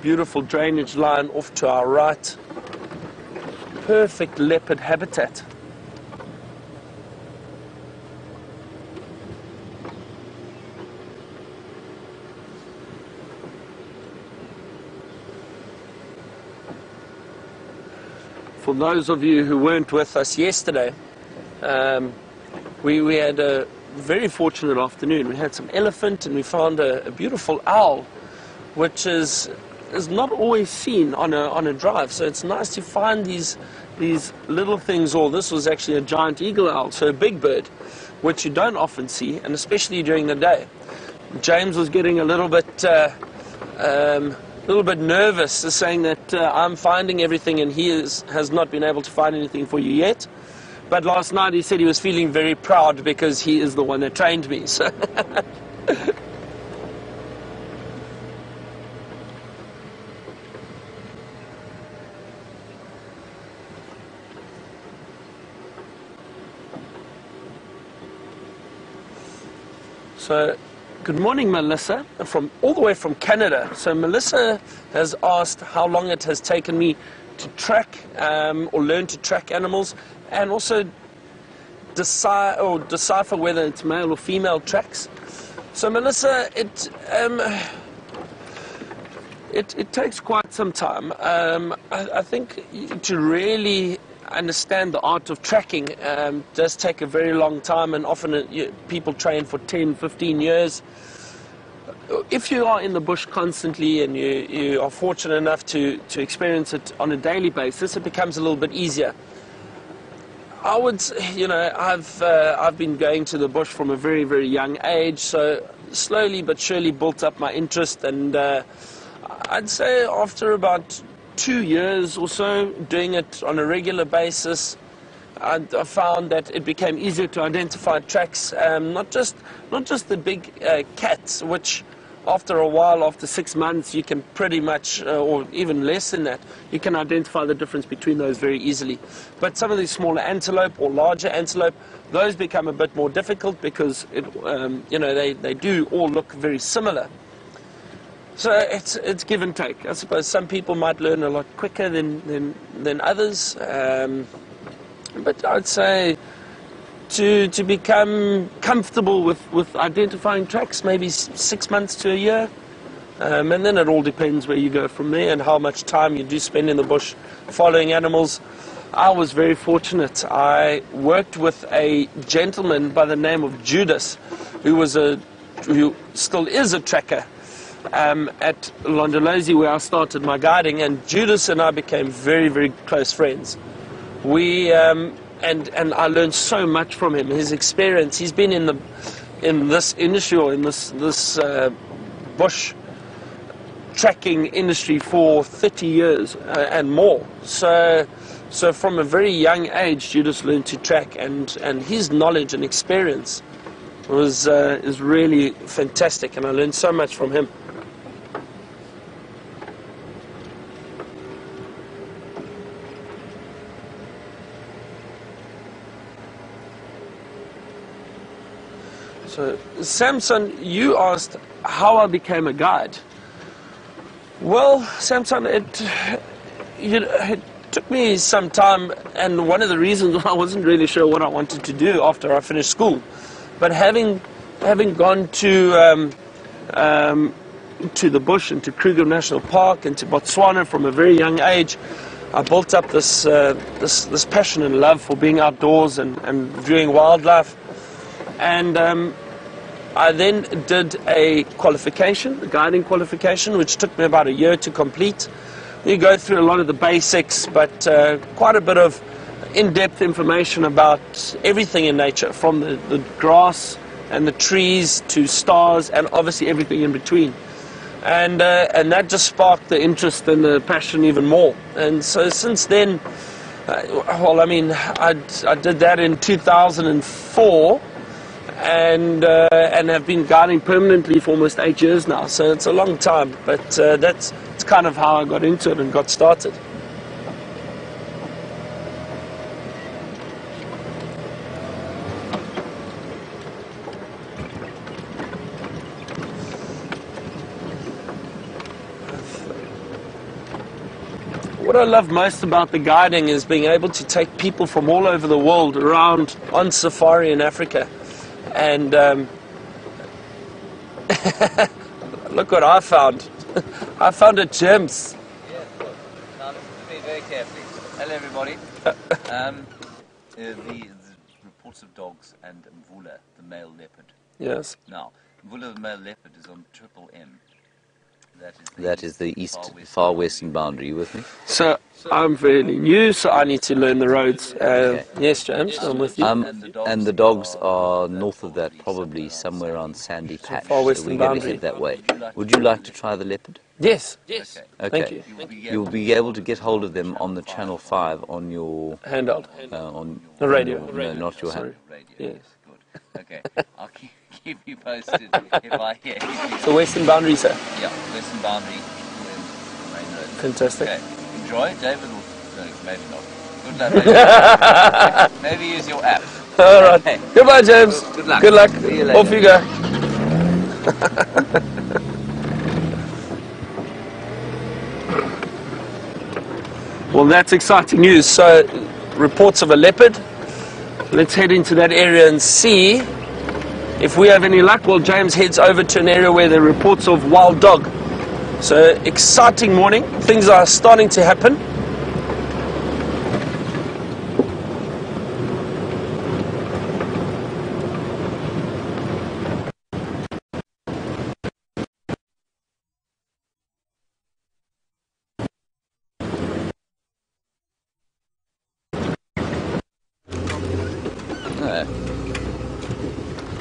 Beautiful drainage line off to our right. Perfect leopard habitat. For those of you who weren't with us yesterday, we had a very fortunate afternoon. We had some elephant and we found a beautiful owl, which is not always seen on a drive. So it's nice to find these little things. Or this was actually a giant eagle owl, so a big bird, which you don't often see, and especially during the day. James was getting a little bit nervous, saying that I'm finding everything and he has not been able to find anything for you yet. But last night he said he was feeling very proud because he is the one that trained me. So So, good morning, Melissa, all the way from Canada. So Melissa has asked how long it has taken me to track or learn to track animals, and also decipher whether it's male or female tracks. So Melissa, It takes quite some time. I think to really understand the art of tracking does take a very long time, and often people train for 10, 15 years. If you are in the bush constantly and you are fortunate enough to experience it on a daily basis, it becomes a little bit easier. I would, I've been going to the bush from a very, very young age, so slowly but surely built up my interest, and I'd say after about 2 years or so doing it on a regular basis, I found that it became easier to identify tracks, not just the big cats, which after a while, after 6 months, you can pretty much, or even less than that, you can identify the difference between those very easily. But some of these smaller antelope or larger antelope, those become a bit more difficult because they do all look very similar. So it's give and take. I suppose some people might learn a lot quicker than others, but I'd say to become comfortable with identifying tracks, maybe 6 months to a year, and then it all depends where you go from there and how much time you do spend in the bush following animals. I was very fortunate. I worked with a gentleman by the name of Judas, who still is a tracker at Londolozi, where I started my guiding, and Judas and I became very, very close friends. And I learned so much from him. His experience. He's been in this industry, or in this bush tracking industry for 30 years and more. So from a very young age, Judas learned to track, and his knowledge and experience is really fantastic, and I learned so much from him. So, Samson, you asked how I became a guide. Well, Samson, it took me some time, and one of the reasons I wasn't really sure what I wanted to do after I finished school. But having gone to the bush and to Kruger National Park and to Botswana from a very young age, I built up this passion and love for being outdoors and viewing wildlife. And I then did a qualification, a guiding qualification, which took me about a year to complete. You go through a lot of the basics, but quite a bit of in-depth information about everything in nature, from the grass and the trees to stars, and obviously everything in between. And that just sparked the interest and the passion even more. And so since then, I did that in 2004. And have been guiding permanently for almost 8 years now, so it's a long time, but that's kind of how I got into it and got started. What I love most about the guiding is being able to take people from all over the world around on safari in Africa. And look what I found. I found a gems. Yeah, good. Now listen to me very carefully. Hello everybody. The reports of dogs and Mvula, the male leopard. Yes. Now, Mvula, the male leopard, is on triple M. That is the far western boundary. You with me? So I'm fairly new, so I need to learn the roads. Okay. Yes, James, I'm with you. And the dogs are north of that, probably somewhere on Sandy Patch. Far western we're going to boundary. head that way. Would you like to try the leopard? Yes. Okay. Thank you. You'll be able to get hold of them on the Channel 5 on your Handheld. on The radio. No, not your Sorry. hand. Yes. Good. Okay. I'll keep you posted if I hear anything. The western boundary, sir. Yeah, western boundary, main road. Fantastic. Okay. Enjoy. David will. No, maybe not. Good luck. Maybe use your app. All right. Okay. Goodbye, James. Good luck. Good luck. See you later. Off you go. Well, that's exciting news. So, reports of a leopard. Let's head into that area and see if we have any luck. Well, James heads over to an area where there are reports of wild dog. So exciting morning, things are starting to happen.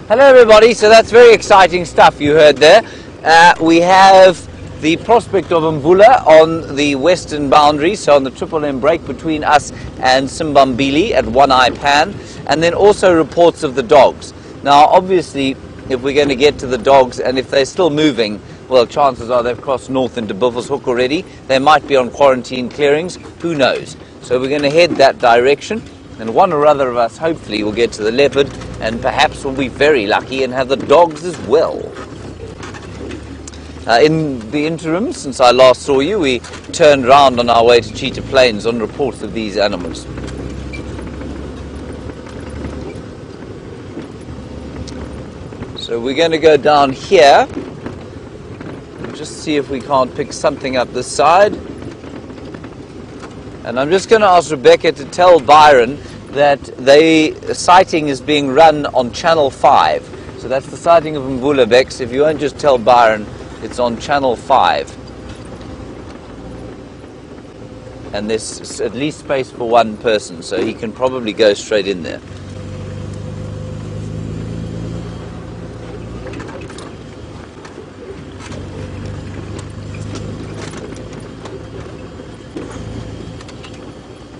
Hello everybody, so that's very exciting stuff you heard there. We have the prospect of Mvula on the western boundary, so on the Triple M break between us and Simbambili at One Eye Pan, and then also reports of the dogs. Now obviously if we're going to get to the dogs and if they're still moving, well, chances are they've crossed north into Buffelshoek already. They might be on quarantine clearings, who knows. So we're going to head that direction. And one or other of us hopefully will get to the leopard, and perhaps we'll be very lucky and have the dogs as well. In the interim, since I last saw you, we turned round on our way to Cheetah Plains on reports of these animals. So we're going to go down here and just see if we can't pick something up this side. And I'm just going to ask Rebecca to tell Byron that the sighting is being run on Channel 5. So that's the sighting of Mvula, Bex. If you won't just tell Byron, it's on Channel 5. And there's at least space for one person, so he can probably go straight in there.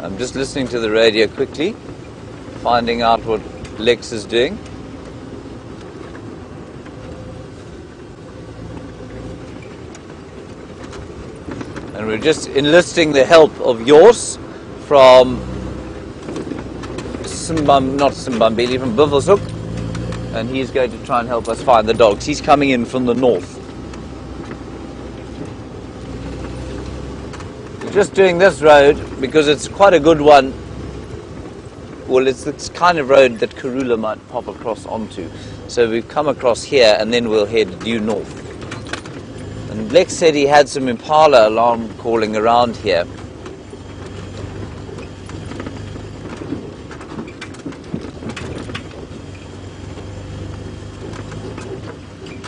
I'm just listening to the radio quickly, finding out what Lex is doing. And we're just enlisting the help of yours from not Simbambili, from Buffelshoek, and he's going to try and help us find the dogs. He's coming in from the north. Just doing this road because it's quite a good one. Well, it's the kind of road that Karula might pop across onto. So we've come across here and then we'll head due north. And Lex said he had some impala alarm calling around here.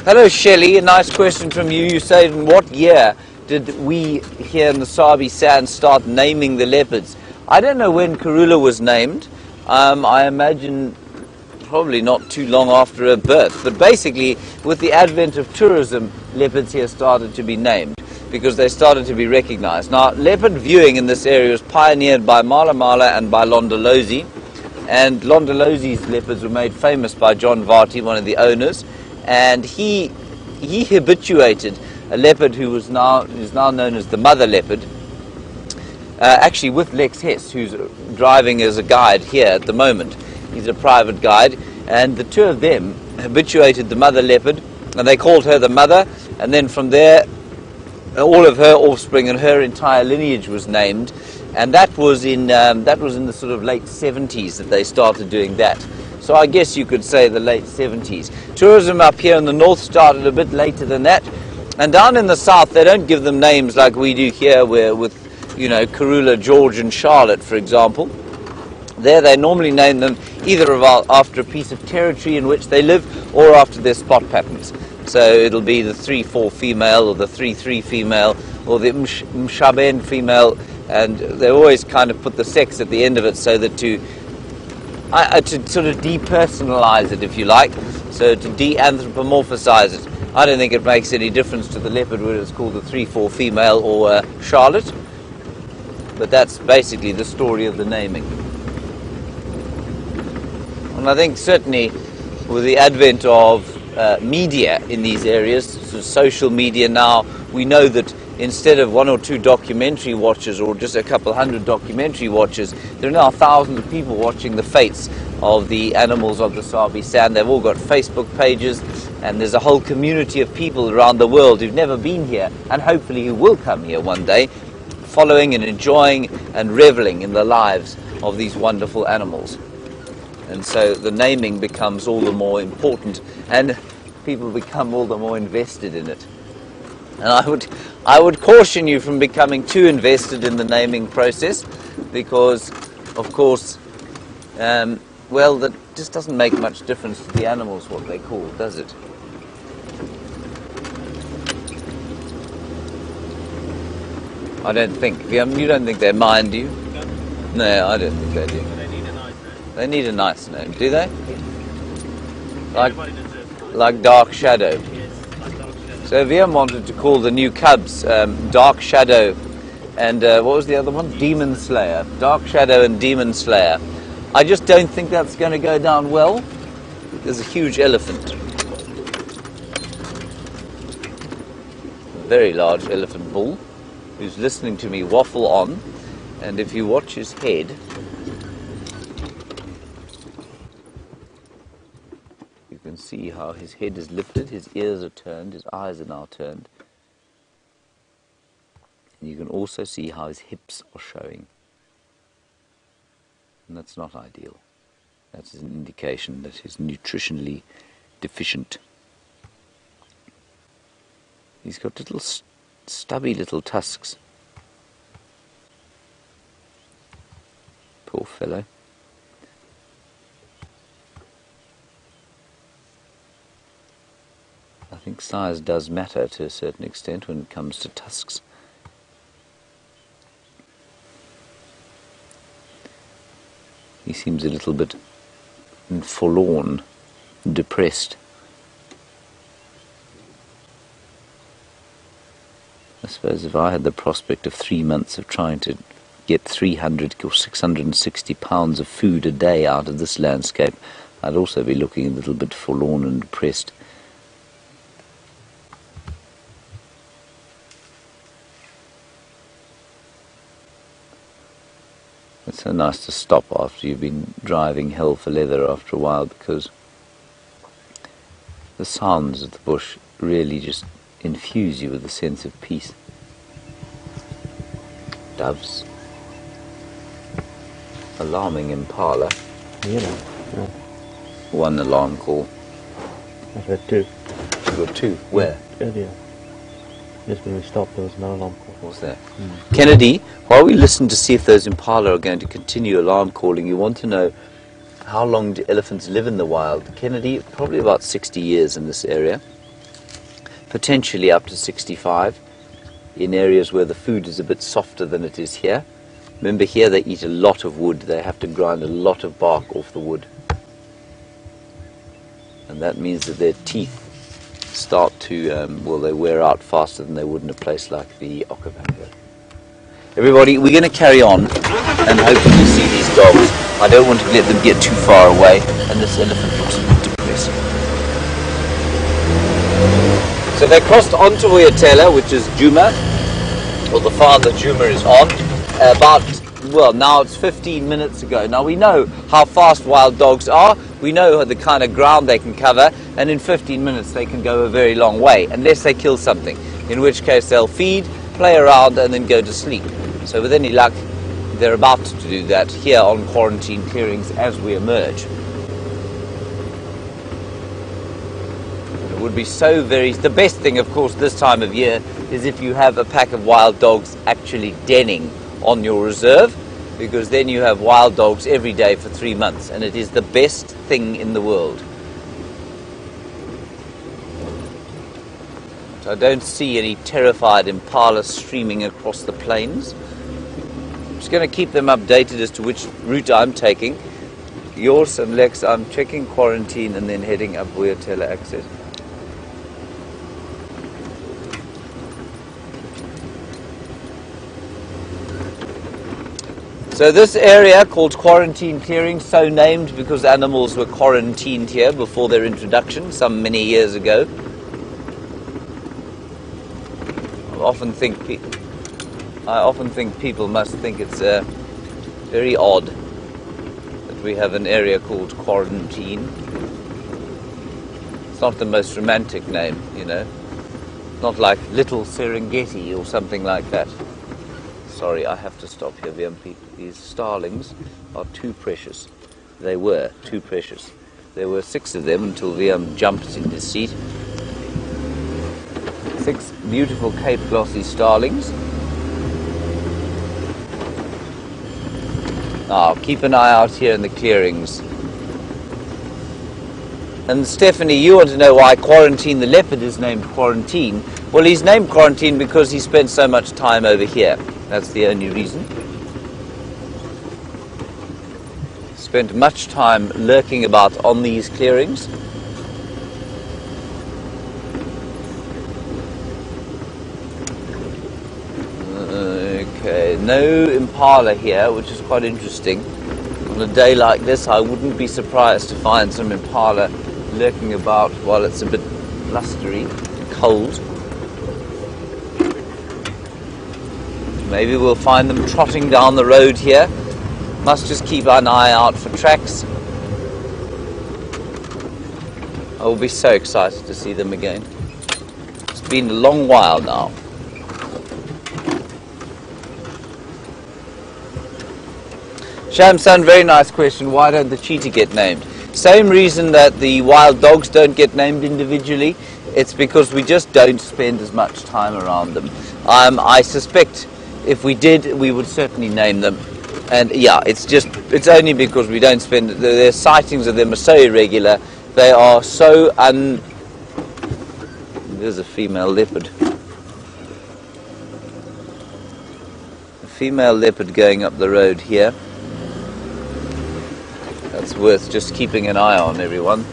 Hello Shelley, a nice question from you. You say, in what year did we here in the Sabi Sands start naming the leopards? I don't know when Karula was named. I imagine probably not too long after her birth. But basically, with the advent of tourism, leopards here started to be named because they started to be recognized. Now, leopard viewing in this area was pioneered by Mala Mala and by Londolozi. And Londolozi's leopards were made famous by John Varty, one of the owners. And he habituated a leopard who is now known as the mother leopard, actually with Lex Hess, who's driving as a guide here at the moment. He's a private guide, and the two of them habituated the mother leopard, and they called her the mother, and then from there all of her offspring and her entire lineage was named, and that was in the sort of late 70s that they started doing that. So I guess you could say the late 70s. Tourism up here in the north started a bit later than that. And down in the south, they don't give them names like we do here, where with, you know, Karula, George and Charlotte, for example. There they normally name them either after a piece of territory in which they live or after their spot patterns. So it'll be the 3-4 female or the 3-3 female or the Mshaben female, and they always kind of put the sex at the end of it so that to sort of depersonalize it, if you like, so to de-anthropomorphize it. I don't think it makes any difference to the leopard whether it's called the 3-4 female or Charlotte, but that's basically the story of the naming. And I think certainly with the advent of media in these areas, so social media now, we know that instead of 1 or 2 documentary watchers or just a couple hundred documentary watchers, there are now thousands of people watching the fates of the animals of the Sabi Sand. They've all got Facebook pages, and there's a whole community of people around the world who've never been here and hopefully who will come here one day, following and enjoying and reveling in the lives of these wonderful animals. And so the naming becomes all the more important and people become all the more invested in it. And I would caution you from becoming too invested in the naming process, because, of course, well, that just doesn't make much difference to the animals what they call, does it? I don't think. You don't think they mind, do you? No, I don't think they do. They need a nice name. They need a nice name, do they? Everybody deserves one. Like Dark Shadow. Yes, like Dark Shadow. So VM wanted to call the new cubs Dark Shadow and what was the other one? Demon Slayer. Dark Shadow and Demon Slayer. I just don't think that's going to go down well. There's a huge elephant. A very large elephant bull who's listening to me waffle on, and if you watch his head, you can see how his head is lifted, his ears are turned, his eyes are now turned. And you can also see how his hips are showing. And that's not ideal. That's an indication that he's nutritionally deficient. He's got little stubby little tusks. Poor fellow. I think size does matter to a certain extent when it comes to tusks. He seems a little bit forlorn, depressed. I suppose if I had the prospect of 3 months of trying to get 300 or 660 pounds of food a day out of this landscape, I'd also be looking a little bit forlorn and depressed. It's so nice to stop after you've been driving hell for leather after a while, because the sounds of the bush really just infuse you with a sense of peace. Doves. Alarming impala. Yeah. One alarm call. I've had two. You got two? Where? Earlier. Just when we stopped, there was another alarm call. What's that? Kennedy, while we listen to see if those impala are going to continue alarm calling, you want to know how long do elephants live in the wild? Kennedy, probably about 60 years in this area. Potentially up to 65 in areas where the food is a bit softer than it is here. Remember, here they eat a lot of wood. They have to grind a lot of bark off the wood. And that means that their teeth start to, well, they wear out faster than they would in a place like the Okavango. Everybody, we're going to carry on and hopefully see these dogs. I don't want to let them get too far away, and this elephant looks a bit depressing. So they crossed onto Uyatela, which is Djuma, or the farm that Djuma is on, about, well, now it's 15 minutes ago. Now we know how fast wild dogs are, we know the kind of ground they can cover, and in 15 minutes they can go a very long way, unless they kill something, in which case they'll feed, play around, and then go to sleep. So with any luck, they're about to do that here on quarantine clearings as we emerge. It would be so very... The best thing, of course, this time of year is if you have a pack of wild dogs actually denning on your reserve, because then you have wild dogs every day for 3 months, and it is the best thing in the world. So I don't see any terrified impala streaming across the plains. I'm just going to keep them updated as to which route I'm taking. Yours and Lex, I'm checking quarantine and then heading up Uyatela access. So this area called quarantine clearing, so named because animals were quarantined here before their introduction some many years ago. I often think people must think it's very odd that we have an area called quarantine. It's not the most romantic name, you know. Not like Little Serengeti or something like that. Sorry, I have to stop here, VMP. These starlings are too precious. They were too precious. There were 6 of them until VM jumped in his seat. 6 6 beautiful Cape glossy starlings. Now, keep an eye out here in the clearings. And Stephanie, you want to know why Quarantine the leopard is named Quarantine? Well, he's named Quarantine because he spent so much time over here. That's the only reason. Spent much time lurking about on these clearings. Okay, no impala here, which is quite interesting. On a day like this, I wouldn't be surprised to find some impala lurking about while it's a bit blustery, cold. Maybe we'll find them trotting down the road here. Must just keep an eye out for tracks. I will be so excited to see them again. It's been a long while now. Shamsan, very nice question. Why don't the cheetah get named? Same reason that the wild dogs don't get named individually. It's because we just don't spend as much time around them. I suspect if we did, we would certainly name them. And yeah, it's only because we don't spend, their sightings of them are so irregular. They are so There's a female leopard. A female leopard going up the road here. That's worth just keeping an eye on, everyone.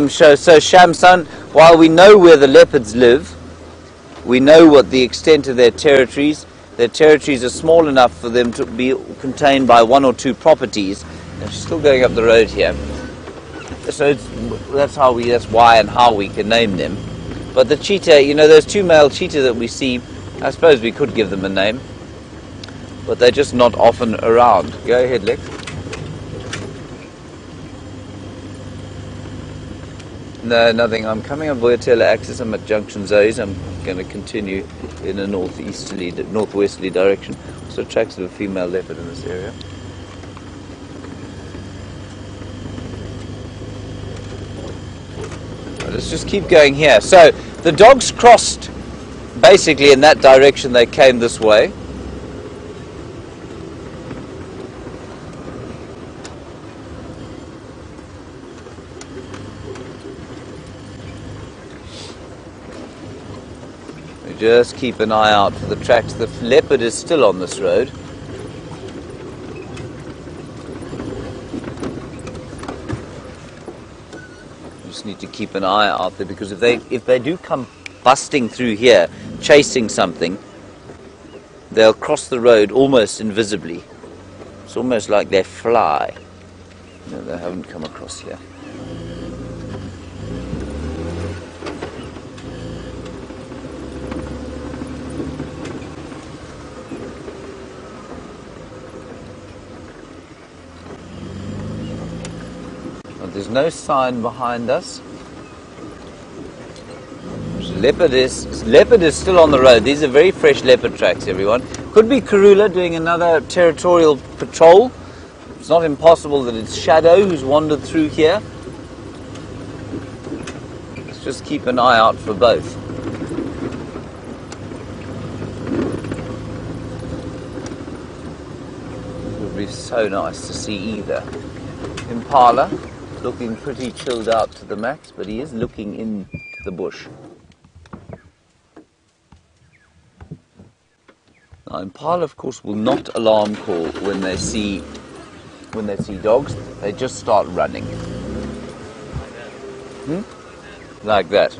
So Shamsan, while we know where the leopards live, we know what the extent of their territories are small enough for them to be contained by 1 or 2 properties. And she's still going up the road here. So that's why and how we can name them. But the cheetah, you know, those 2 male cheetah that we see, I suppose we could give them a name. But they're just not often around. Go ahead, Lex. No, nothing. I'm coming up Voyatela axis. I'm at Junction Zoes. I'm going to continue in a northwesterly direction. So tracks of a female leopard in this area. Let's just keep going here. So the dogs crossed basically in that direction. They came this way. Just keep an eye out for the tracks. The leopard is still on this road. Just need to keep an eye out there, because if they do come busting through here, chasing something, they'll cross the road almost invisibly. It's almost like they fly. No, they haven't come across here. There's no sign behind us. Leopard is still on the road. These are very fresh leopard tracks, everyone. Could be Karula doing another territorial patrol. It's not impossible that it's Shadow who's wandered through here. Let's just keep an eye out for both. It would be so nice to see either. Impala, looking pretty chilled out to the max, but he is looking into the bush. Now, impala, of course, will not alarm call when they see dogs. They just start running. Like that.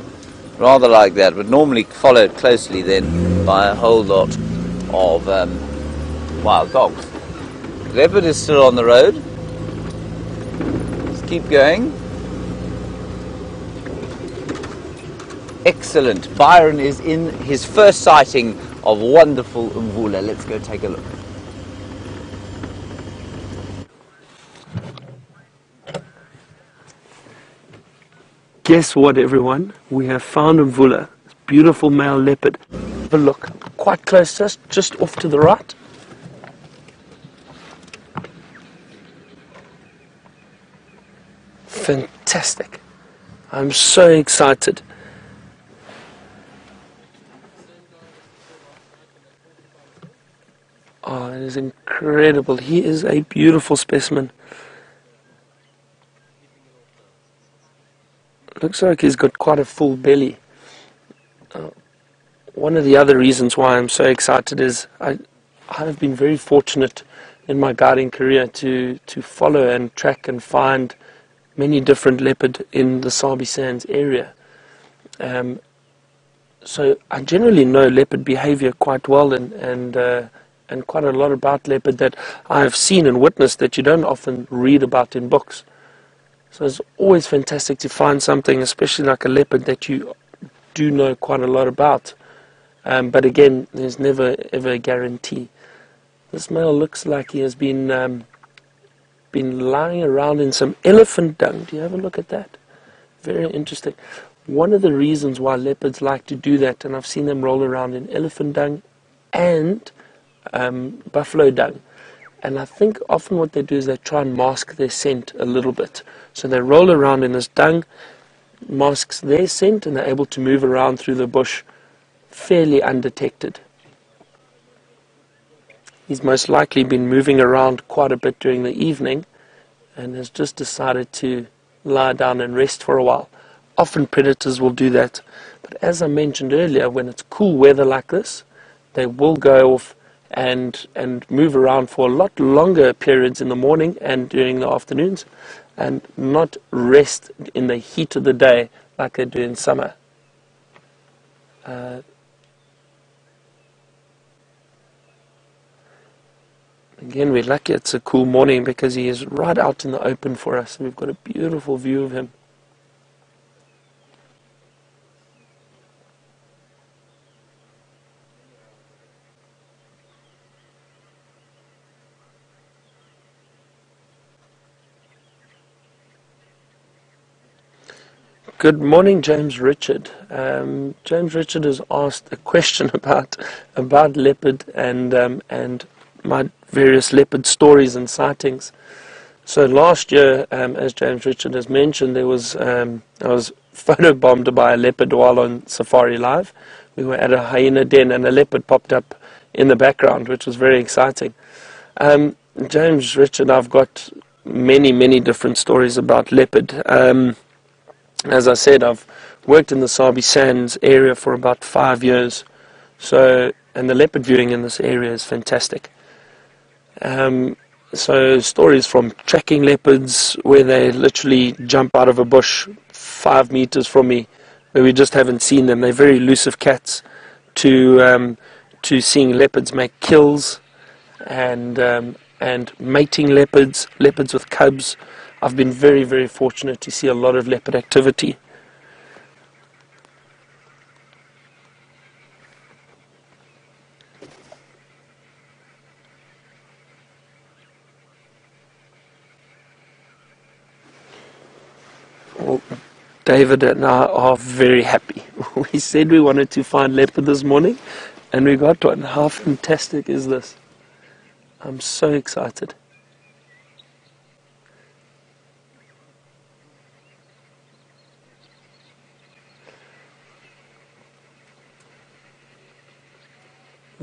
Rather like that, but normally followed closely then by a whole lot of wild dogs. Leopard is still on the road. Keep going. Excellent. Byron is in his first sighting of wonderful Mvula. Let's go take a look. Guess what, everyone? We have found Mvula. Beautiful male leopard. Have a look. Quite close to us, just off to the right. Fantastic. I'm so excited. Oh, it is incredible. He is a beautiful specimen. Looks like he's got quite a full belly. One of the other reasons why I'm so excited is I've been very fortunate in my guiding career to follow and track and find many different leopard in the Sabi Sands area. So I generally know leopard behavior quite well, and quite a lot about leopard that I have seen and witnessed that you don't often read about in books. So it's always fantastic to find something, especially like a leopard, that you do know quite a lot about. But again, there's never ever a guarantee. This male looks like he has been lying around in some elephant dung. Do you have a look at that? Very interesting. One of the reasons why leopards like to do that, and I've seen them roll around in elephant dung and buffalo dung. And I think often what they do is they try and mask their scent a little bit. So they roll around in this dung, masks their scent, and they're able to move around through the bush fairly undetected. He's most likely been moving around quite a bit during the evening and has just decided to lie down and rest for a while. Often predators will do that. But as I mentioned earlier, when it's cool weather like this, they will go off and move around for a lot longer periods in the morning and during the afternoons, and not rest in the heat of the day like they do in summer. Again, we're lucky it's a cool morning because he is right out in the open for us. We've got a beautiful view of him. Good morning, James Richard. James Richard has asked a question about leopard and my various leopard stories and sightings. So last year, as James Richard has mentioned, I was photobombed by a leopard while on Safari Live. We were at a hyena den and a leopard popped up in the background, which was very exciting. James Richard, I've got many different stories about leopard. As I said, I've worked in the Sabi Sands area for about 5 years, and the leopard viewing in this area is fantastic. So stories from tracking leopards where they literally jump out of a bush 5 meters from me, where we just haven't seen them. They're very elusive cats. To seeing leopards make kills, and mating leopards with cubs. I've been very fortunate to see a lot of leopard activity. Well, David and I are very happy. We said we wanted to find leopard this morning, and we got one. How fantastic is this? I'm so excited.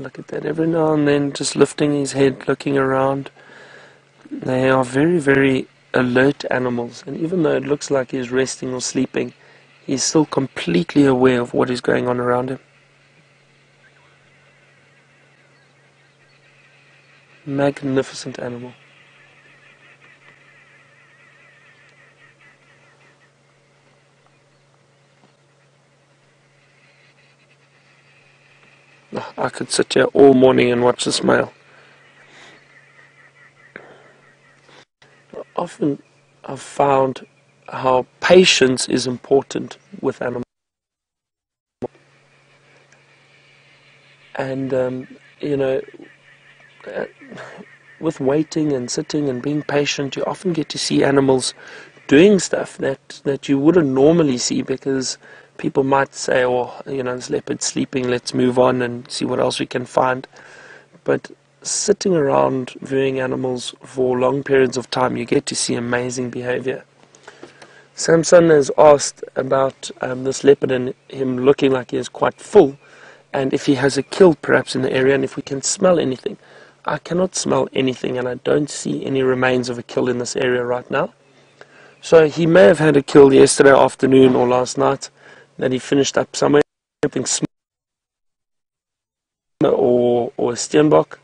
Look at that, every now and then just lifting his head, looking around. They are very alert animals, and even though it looks like he's resting or sleeping, he's still completely aware of what is going on around him. Magnificent animal. I could sit here all morning and watch this male. Often I've found how patience is important with animals. And, with waiting and sitting and being patient, you often get to see animals doing stuff that you wouldn't normally see, because people might say, oh, this leopard's sleeping, let's move on and see what else we can find. But sitting around viewing animals for long periods of time, you get to see amazing behavior. Samson has asked about this leopard and him looking like he is quite full, and if he has a kill perhaps in the area, and if we can smell anything. I cannot smell anything, and I don't see any remains of a kill in this area right now. So he may have had a kill yesterday afternoon or last night that he finished up somewhere, something small or a steenbok,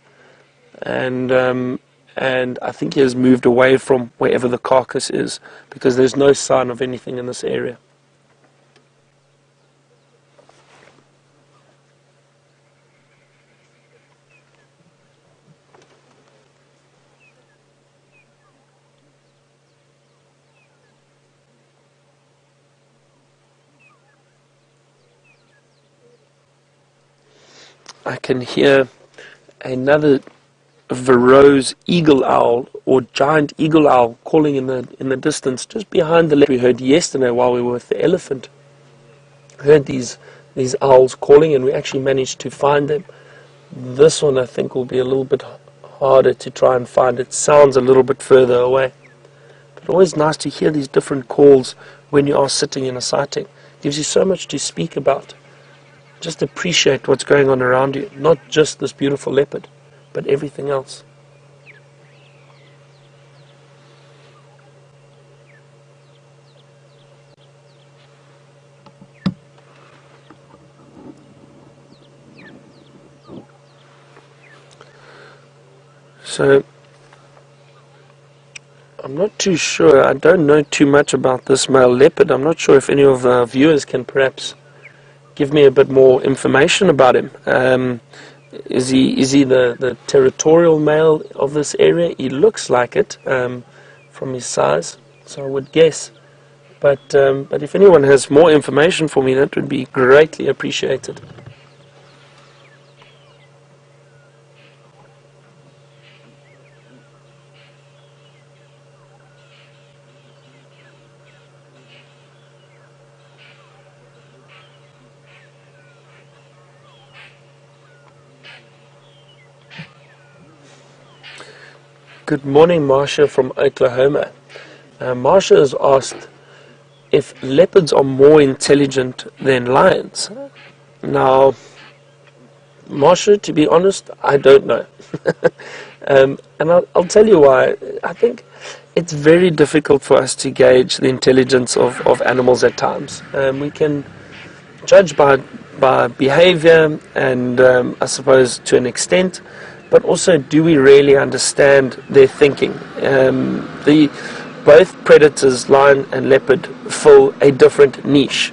and I think he has moved away from wherever the carcass is, because there's no sign of anything in this area. I can hear another Varro's eagle owl or giant eagle owl calling in the distance, just behind the leopard. We heard yesterday while we were with the elephant. Heard these owls calling, and we actually managed to find them. This one I think will be a little bit harder to try and find. It sounds a little bit further away. But always nice to hear these different calls when you are sitting in a sighting. It gives you so much to speak about. Just appreciate what's going on around you, not just this beautiful leopard, but everything else. So, I'm not too sure, I don't know too much about this male leopard. I'm not sure if any of our viewers can perhaps give me a bit more information about him. Is he the territorial male of this area? He looks like it from his size, so I would guess. But if anyone has more information for me, that would be greatly appreciated. Good morning, Marsha from Oklahoma. Marsha has asked if leopards are more intelligent than lions. Now, Marsha, to be honest, I don't know. And I'll tell you why. I think it's very difficult for us to gauge the intelligence of animals at times. We can judge by behavior and I suppose to an extent, but also, do we really understand their thinking? Both predators, lion and leopard, fill a different niche.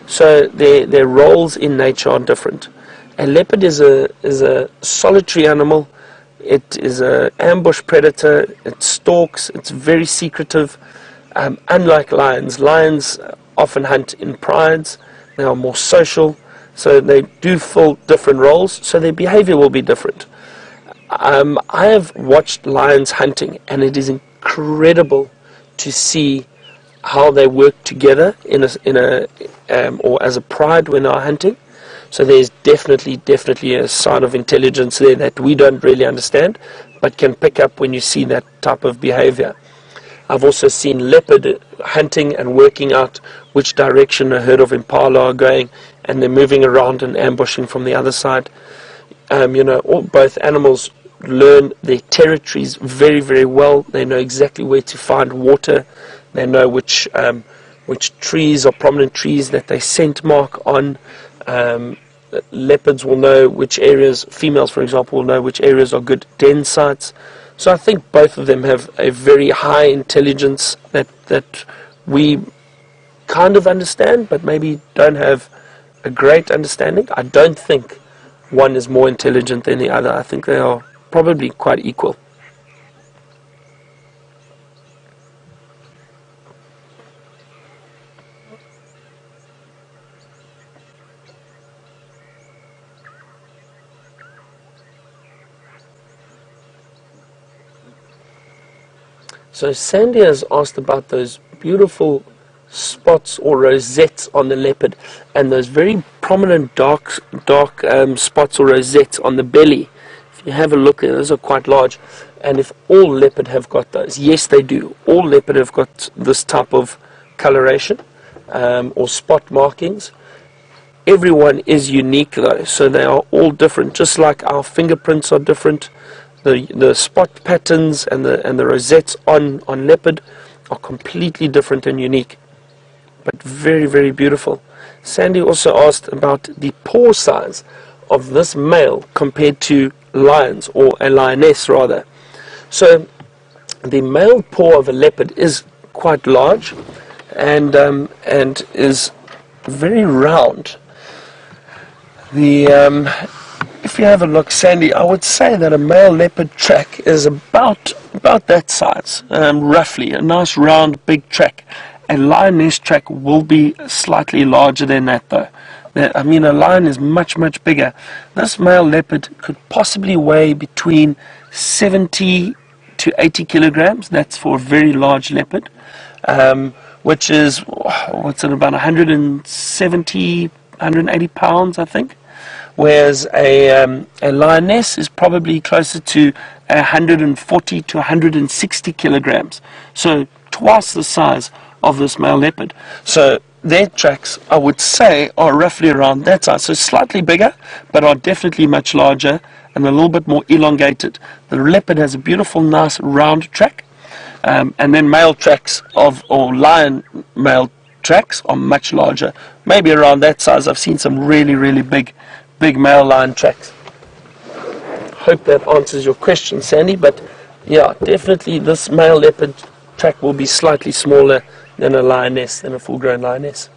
So their roles in nature are different. A leopard is a solitary animal. It is an ambush predator. It stalks. It's very secretive. Unlike lions, lions often hunt in prides. They are more social. So they do fill different roles. So their behavior will be different. I have watched lions hunting, and it is incredible to see how they work together or as a pride when they are hunting. So there's definitely a sign of intelligence there that we don't really understand, but can pick up when you see that type of behavior. I've also seen leopard hunting and working out which direction a herd of impala are going, and they're moving around and ambushing from the other side. Both animals learn their territories very, very well. They know exactly where to find water. They know which trees are prominent trees that they scent mark on. Leopards will know which areas, females for example, will know which areas are good den sites. So I think both of them have a very high intelligence that we kind of understand, but maybe don't have a great understanding. I don't think one is more intelligent than the other. I think they are probably quite equal. So Sandy has asked about those beautiful spots or rosettes on the leopard, and those very prominent dark spots or rosettes on the belly. If you have a look, those are quite large. And if all leopard have got those, yes they do. All leopard have got this type of coloration or spot markings. Everyone is unique though, so they are all different, just like our fingerprints are different. The spot patterns and the rosettes on leopard are completely different and unique, but very, very beautiful. Sandy also asked about the paw size of this male compared to lions, or a lioness rather. So the male paw of a leopard is quite large and is very round. If you have a look, Sandy, I would say that a male leopard track is about that size, roughly, a nice round big track. A lioness track will be slightly larger than that though. I mean, a lion is much, much bigger. This male leopard could possibly weigh between 70 to 80 kilograms. That's for a very large leopard, which is, what's it, about 170, 180 pounds, I think. Whereas a lioness is probably closer to 140 to 160 kilograms. So twice the size of this male leopard. So their tracks, I would say, are roughly around that size. So slightly bigger, but are definitely much larger and a little bit more elongated. The leopard has a beautiful, nice, round track. And then male tracks or lion male tracks are much larger, maybe around that size. I've seen some really, really big male lion tracks. Hope that answers your question, Sandy, but yeah, definitely this male leopard track will be slightly smaller than a lioness, than a full-grown lioness.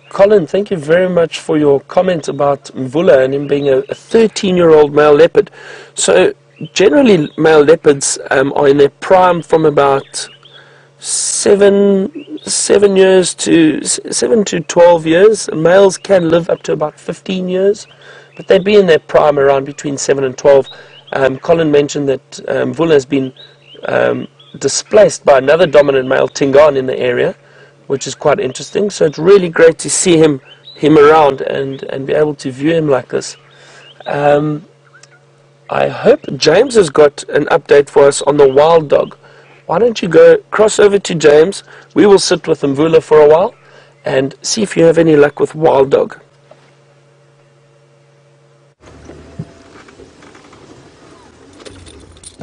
Colin, thank you very much for your comment about Mvula and him being a 13-year-old male leopard. So generally male leopards are in their prime from about 7 to 12 years. Males can live up to about 15 years, but they'd be in their prime around between 7 and 12. Colin mentioned that Mvula has been displaced by another dominant male, Tingan, in the area, which is quite interesting. So it's really great to see him around and be able to view him like this. I hope James has got an update for us on the wild dog. Why don't you go cross over to James? We will sit with Mvula for a while and see if you have any luck with wild dog.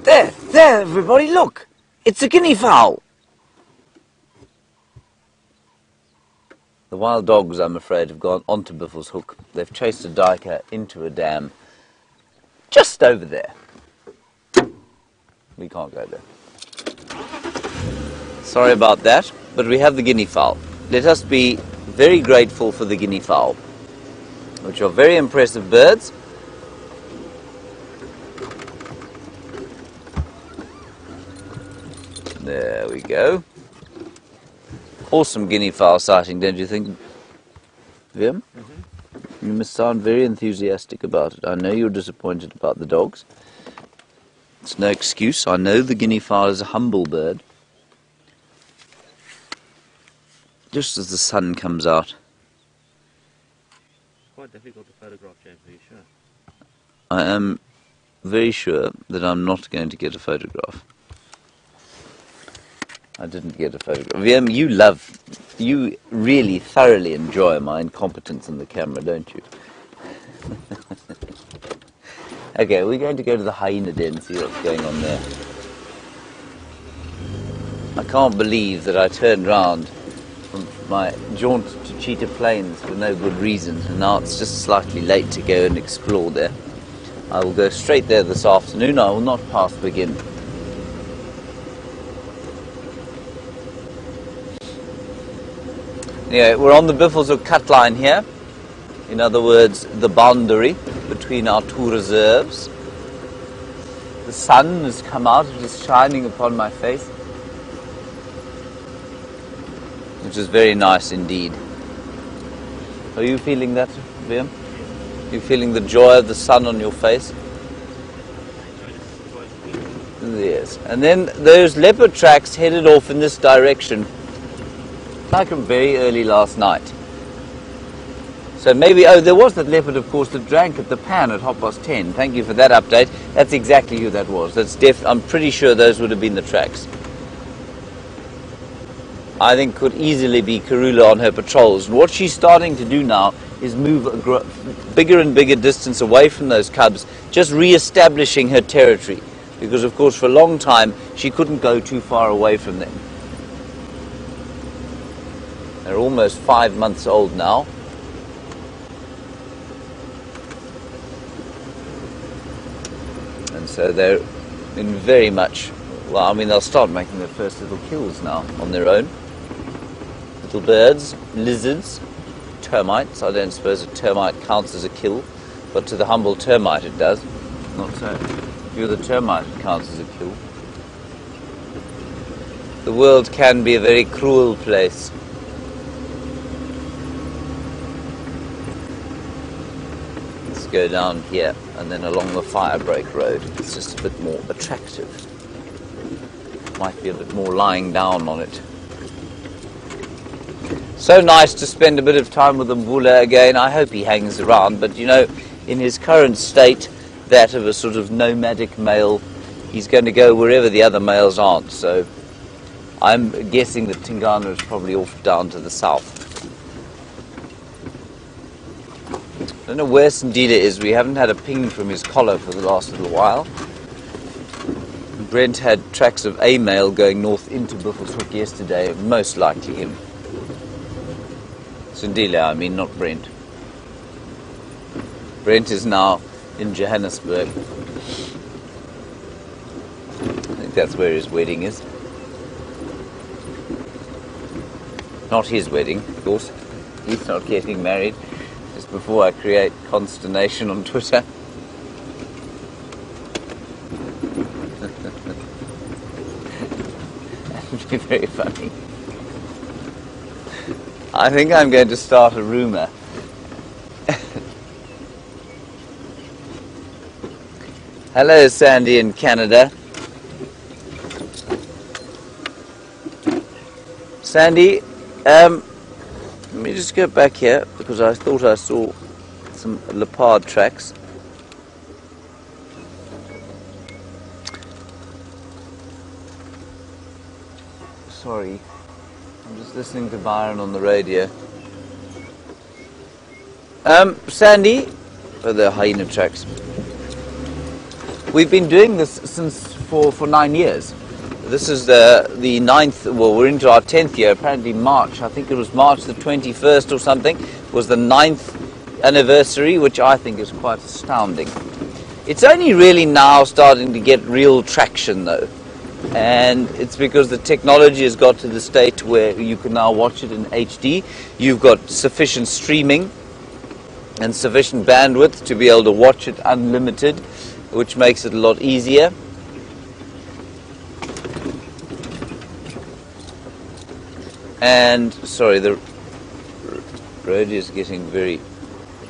There, everybody, look! It's a guinea fowl! The wild dogs, I'm afraid, have gone onto Biffle's hook. They've chased a duiker into a dam just over there. We can't go there. Sorry about that, but we have the guinea fowl. Let us be very grateful for the guinea fowl, which are very impressive birds. There we go. Awesome guinea fowl sighting, don't you think, Vim? You must sound very enthusiastic about it. I know you're disappointed about the dogs. It's no excuse. I know the guinea fowl is a humble bird. Just as the sun comes out. It's quite difficult to photograph, James, are you sure? I am very sure that I'm not going to get a photograph. I didn't get a photograph. Vim, you really thoroughly enjoy my incompetence in the camera, don't you? Okay, we're going to go to the hyena den and see what's going on there. I can't believe that I turned round from my jaunt to Cheetah Plains for no good reason, and now it's just slightly late to go and explore there. I will go straight there this afternoon. I will not pass Begin. Anyway, we're on the Biffleshoek cut line here. In other words, the boundary between our two reserves. The sun has come out, it is shining upon my face, which is very nice indeed. Are you feeling that, Vim? Are you feeling the joy of the sun on your face? Yes, and then those leopard tracks headed off in this direction like very early last night. So maybe, oh, there was that leopard, of course, that drank at the pan at 10:30. Thank you for that update. That's exactly who that was. I'm pretty sure those would have been the tracks. I think could easily be Karula on her patrols. And what she's starting to do now is move a bigger and bigger distance away from those cubs, just re-establishing her territory. Because, of course, for a long time, she couldn't go too far away from them. They're almost 5 months old now. And so they're in very much, well, I mean, they'll start making their first little kills now on their own. Little birds, lizards, termites. I don't suppose a termite counts as a kill, but to the humble termite it does. Not so. If you're the termite, it counts as a kill. The world can be a very cruel place. Let's go down here and then along the Firebreak Road. It's just a bit more attractive. Might be a bit more lying down on it. So nice to spend a bit of time with Mvula again. I hope he hangs around, but you know, in his current state, that of a sort of nomadic male, he's going to go wherever the other males aren't. So I'm guessing that Tingana is probably off down to the south. I don't know where Sandila is. We haven't had a ping from his collar for the last little while. Brent had tracks of a male going north into Buffelshoek yesterday, most likely him. Sandila, I mean, not Brent. Brent is now in Johannesburg. I think that's where his wedding is. Not his wedding, of course. He's not getting married. Just before I create consternation on Twitter. That would be very funny. I think I'm going to start a rumour. Hello, Sandy in Canada. Sandy, let me just go back here because I thought I saw some leopard tracks. Sorry, I'm just listening to Byron on the radio. Sandy, oh, the hyena tracks. We've been doing this for 9 years. This is the 9th, well, we're into our 10th year, apparently March, I think it was March the 21st or something, was the 9th anniversary, which I think is quite astounding. It's only really now starting to get real traction though, and it's because the technology has got to the state where you can now watch it in HD. You've got sufficient streaming and sufficient bandwidth to be able to watch it unlimited, which makes it a lot easier. And, sorry, the road is getting very,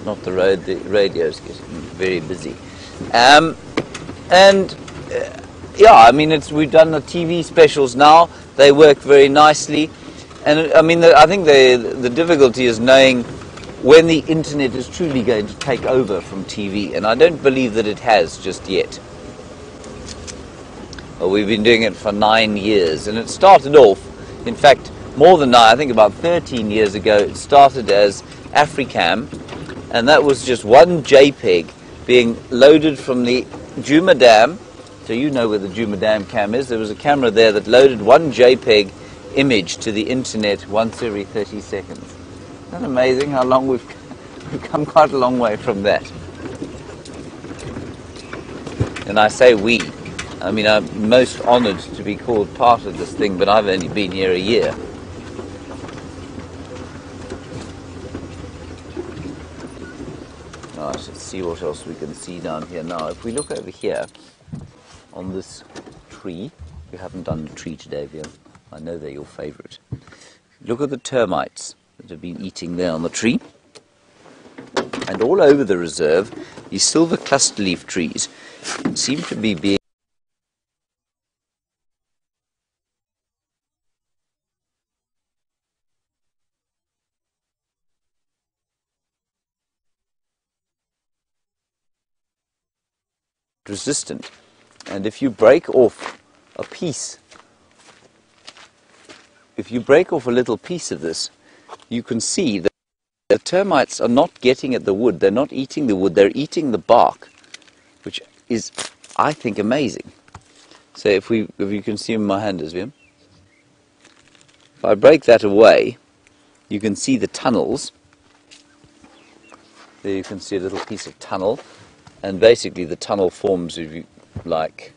not the road, the radio is getting very busy. Yeah, I mean, we've done the TV specials now, they work very nicely. And, I mean, I think the difficulty is knowing when the internet is truly going to take over from TV, and I don't believe that it has just yet. Well, we've been doing it for 9 years, and it started off, in fact, more than 9, I think about 13 years ago, it started as Africam, and that was just one JPEG being loaded from the Djuma Dam. So you know where the Djuma Dam cam is. There was a camera there that loaded one JPEG image to the internet once every 30 seconds. Isn't that amazing how long we've come quite a long way from that? And I say we. I mean, I'm most honoured to be called part of this thing, but I've only been here a year. Right, let's see what else we can see down here now. If we look over here on this tree, we haven't done the tree today, Vian. I know they're your favourite. Look at the termites that have been eating there on the tree. And all over the reserve, these silver cluster leaf trees seem to be being resistant. And if you break off a piece, if you break off a little piece of this, you can see that the termites are not getting at the wood. They're not eating the wood. They're eating the bark, which is, I think, amazing. So if you can see in my hand, Vim, if I break that away, you can see the tunnels. There you can see a little piece of tunnel, and basically the tunnel forms, if you like,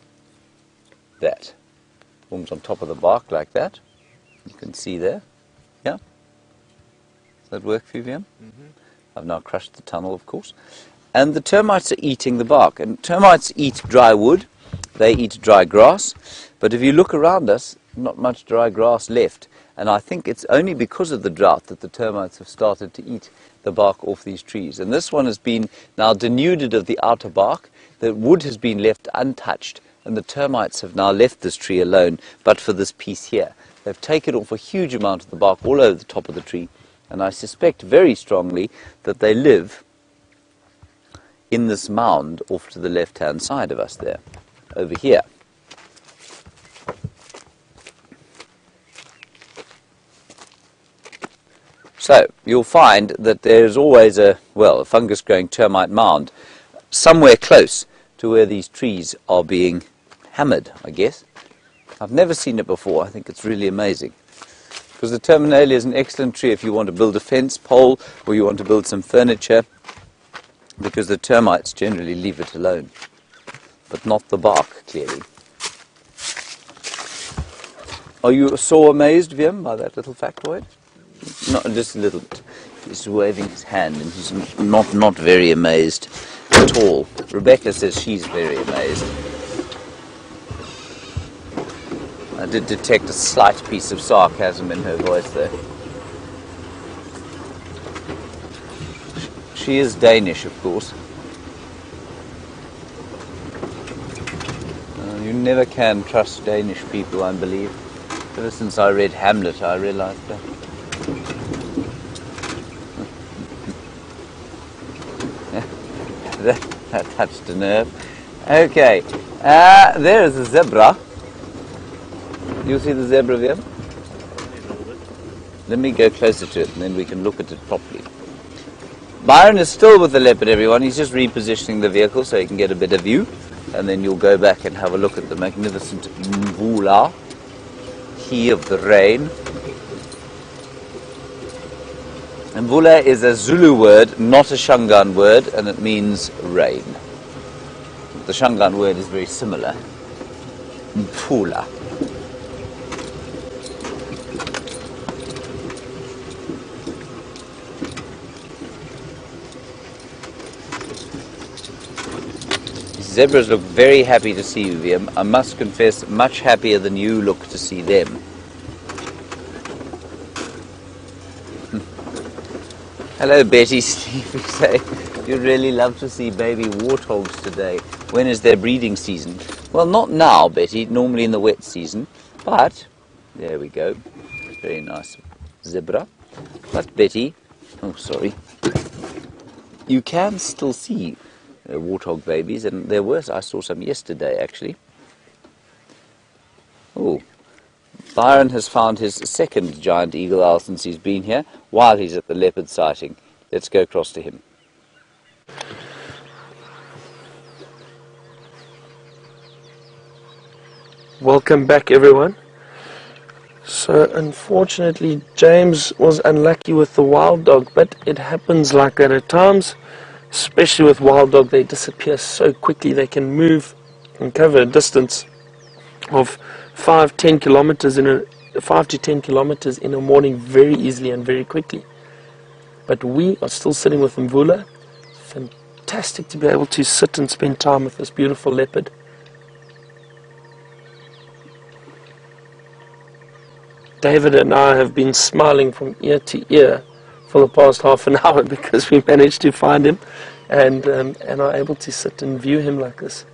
that. Forms on top of the bark like that. You can see there. Yeah? Does that work for you, Vim? Mm-hmm. I've now crushed the tunnel, of course. And the termites are eating the bark. And termites eat dry wood. They eat dry grass. But if you look around us, not much dry grass left. And I think it's only because of the drought that the termites have started to eat the bark off these trees. And this one has been now denuded of the outer bark. The wood has been left untouched, and the termites have now left this tree alone, but for this piece here. They've taken off a huge amount of the bark all over the top of the tree, and I suspect very strongly that they live in this mound off to the left-hand side of us there, over here. So you'll find that there's always a fungus-growing termite mound somewhere close to where these trees are being hammered, I guess. I've never seen it before. I think it's really amazing. Because the terminalia is an excellent tree if you want to build a fence pole or you want to build some furniture, because the termites generally leave it alone, but not the bark, clearly. Are you so amazed, Vim, by that little factoid? Not just a little bit. He's waving his hand, and he's not very amazed at all. Rebecca says she's very amazed. I did detect a slight piece of sarcasm in her voice there. She is Danish, of course. You never can trust Danish people, I believe. Ever since I read Hamlet, I realized that. That touched a nerve. Okay, there is a zebra. You see the zebra there? Let me go closer to it and then we can look at it properly. Byron is still with the leopard, everyone. He's just repositioning the vehicle so he can get a better view. And then you'll go back and have a look at the magnificent Mvula, he of the rain. Mvula is a Zulu word, not a Shangaan word, and it means rain. The Shangaan word is very similar. Mvula. Zebras look very happy to see you, Liam. I must confess, much happier than you look to see them. Hello, Betty. Steve, you say you'd really love to see baby warthogs today. When is their breeding season? Well, not now, Betty. Normally in the wet season. But, there we go. Very nice zebra. But, Betty, oh, sorry. You can still see warthog babies, and there were, I saw some yesterday, actually. Oh. Byron has found his second giant eagle owl since he's been here, while he's at the leopard sighting. Let's go across to him. Welcome back, everyone. So unfortunately James was unlucky with the wild dog, but it happens like that at times, especially with wild dog. They disappear so quickly. They can move and cover a distance of 5 to 10 kilometers in a morning very easily and very quickly. But we are still sitting with Mvula. Fantastic to be able to sit and spend time with this beautiful leopard. David and I have been smiling from ear to ear for the past half an hour because we managed to find him and are able to sit and view him like this.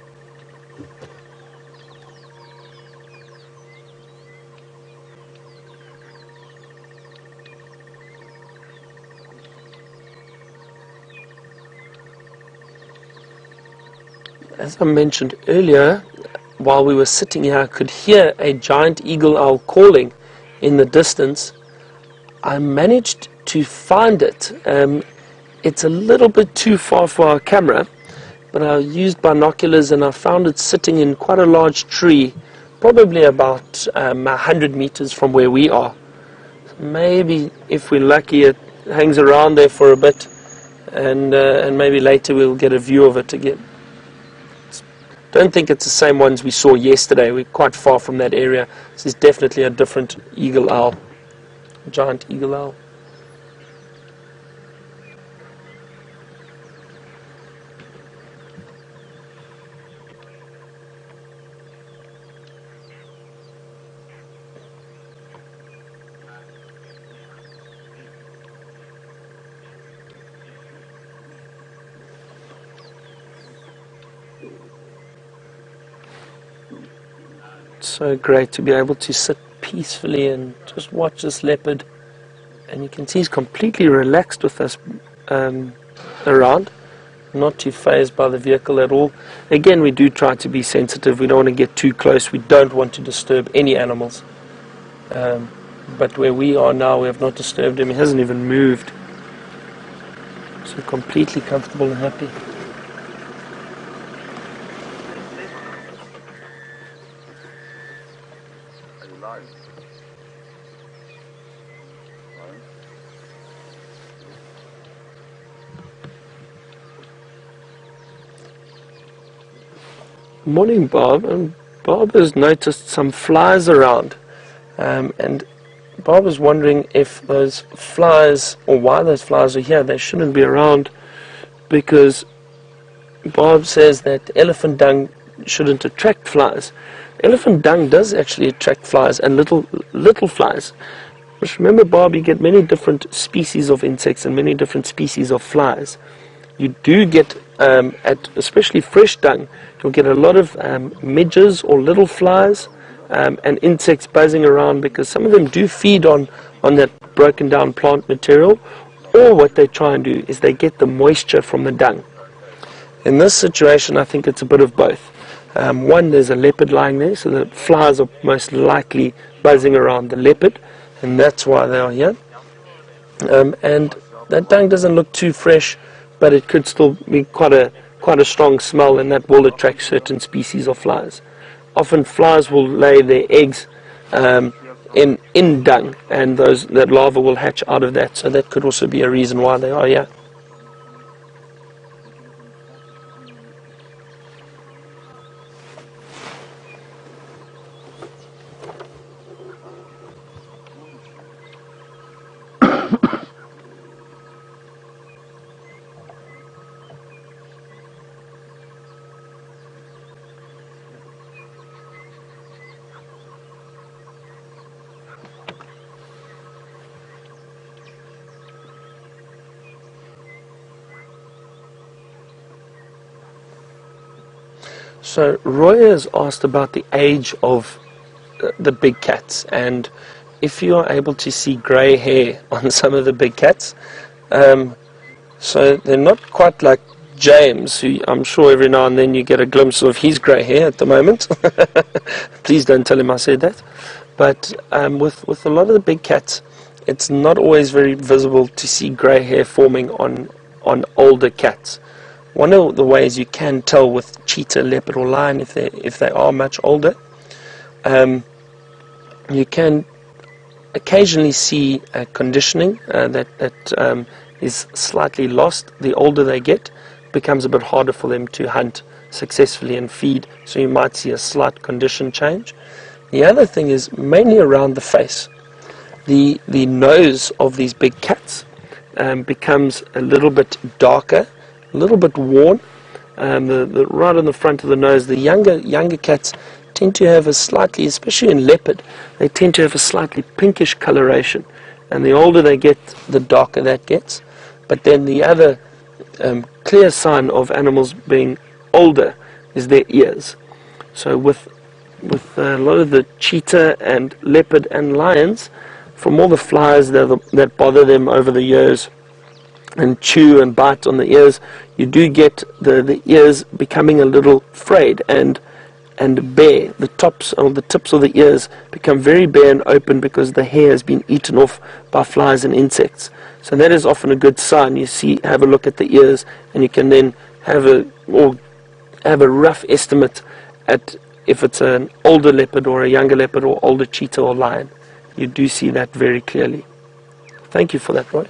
as I mentioned earlier, while we were sitting here, I could hear a giant eagle owl calling in the distance. I managed to find it. It's a little bit too far for our camera, but I used binoculars and I found it sitting in quite a large tree, probably about 100 meters from where we are. Maybe if we're lucky it hangs around there for a bit, and maybe later we'll get a view of it again. Don't think it's the same ones we saw yesterday. We're quite far from that area. This is definitely a different eagle owl, giant eagle owl. So great to be able to sit peacefully and just watch this leopard, and you can see he's completely relaxed with us around, not too fazed by the vehicle at all. Again, we do try to be sensitive. We don't want to get too close. We don't want to disturb any animals, but where we are now, we have not disturbed him. He hasn't even moved, so completely comfortable and happy. Morning, Bob. And Bob has noticed some flies around, and Bob was wondering if those flies, or why those flies are here. They shouldn't be around, because Bob says that elephant dung shouldn't attract flies. Elephant dung does actually attract flies, and little flies. Just remember, Bob, you get many different species of insects and many different species of flies. You do get, especially fresh dung, you'll get a lot of midges or little flies and insects buzzing around, because some of them do feed on that broken down plant material, or what they try and do is they get the moisture from the dung. In this situation, I think it's a bit of both. One, there's a leopard lying there, so the flies are most likely buzzing around the leopard, and that's why they are here. And that dung doesn't look too fresh, but it could still be quite a strong smell, and that will attract certain species of flies. Often flies will lay their eggs in dung, and that larva will hatch out of that, so that could also be a reason why they are here. So Roy has asked about the age of the big cats, and if you are able to see grey hair on some of the big cats, so they're not quite like James, who I'm sure every now and then you get a glimpse of his grey hair at the moment. Please don't tell him I said that. But with a lot of the big cats, it's not always very visible to see grey hair forming on older cats. One of the ways you can tell with cheetah, leopard or lion, if they are much older, you can occasionally see conditioning that is slightly lost. The older they get, it becomes a bit harder for them to hunt successfully and feed, so you might see a slight condition change. The other thing is mainly around the face. The nose of these big cats becomes a little bit darker, a little bit worn. Right on the front of the nose, the younger cats tend to have a slightly, especially in leopard, they tend to have a slightly pinkish coloration, and the older they get, the darker that gets. But then the other clear sign of animals being older is their ears. So with a lot of the cheetah and leopard and lions, from all the flies that bother them over the years, and chew and bite on the ears, you do get the ears becoming a little frayed and bare. The tops or the tips of the ears become very bare and open because the hair has been eaten off by flies and insects. So that is often a good sign. You see, have a look at the ears, and you can then have a rough estimate at if it's an older leopard or a younger leopard or older cheetah or lion. You do see that very clearly. Thank you for that, Roy.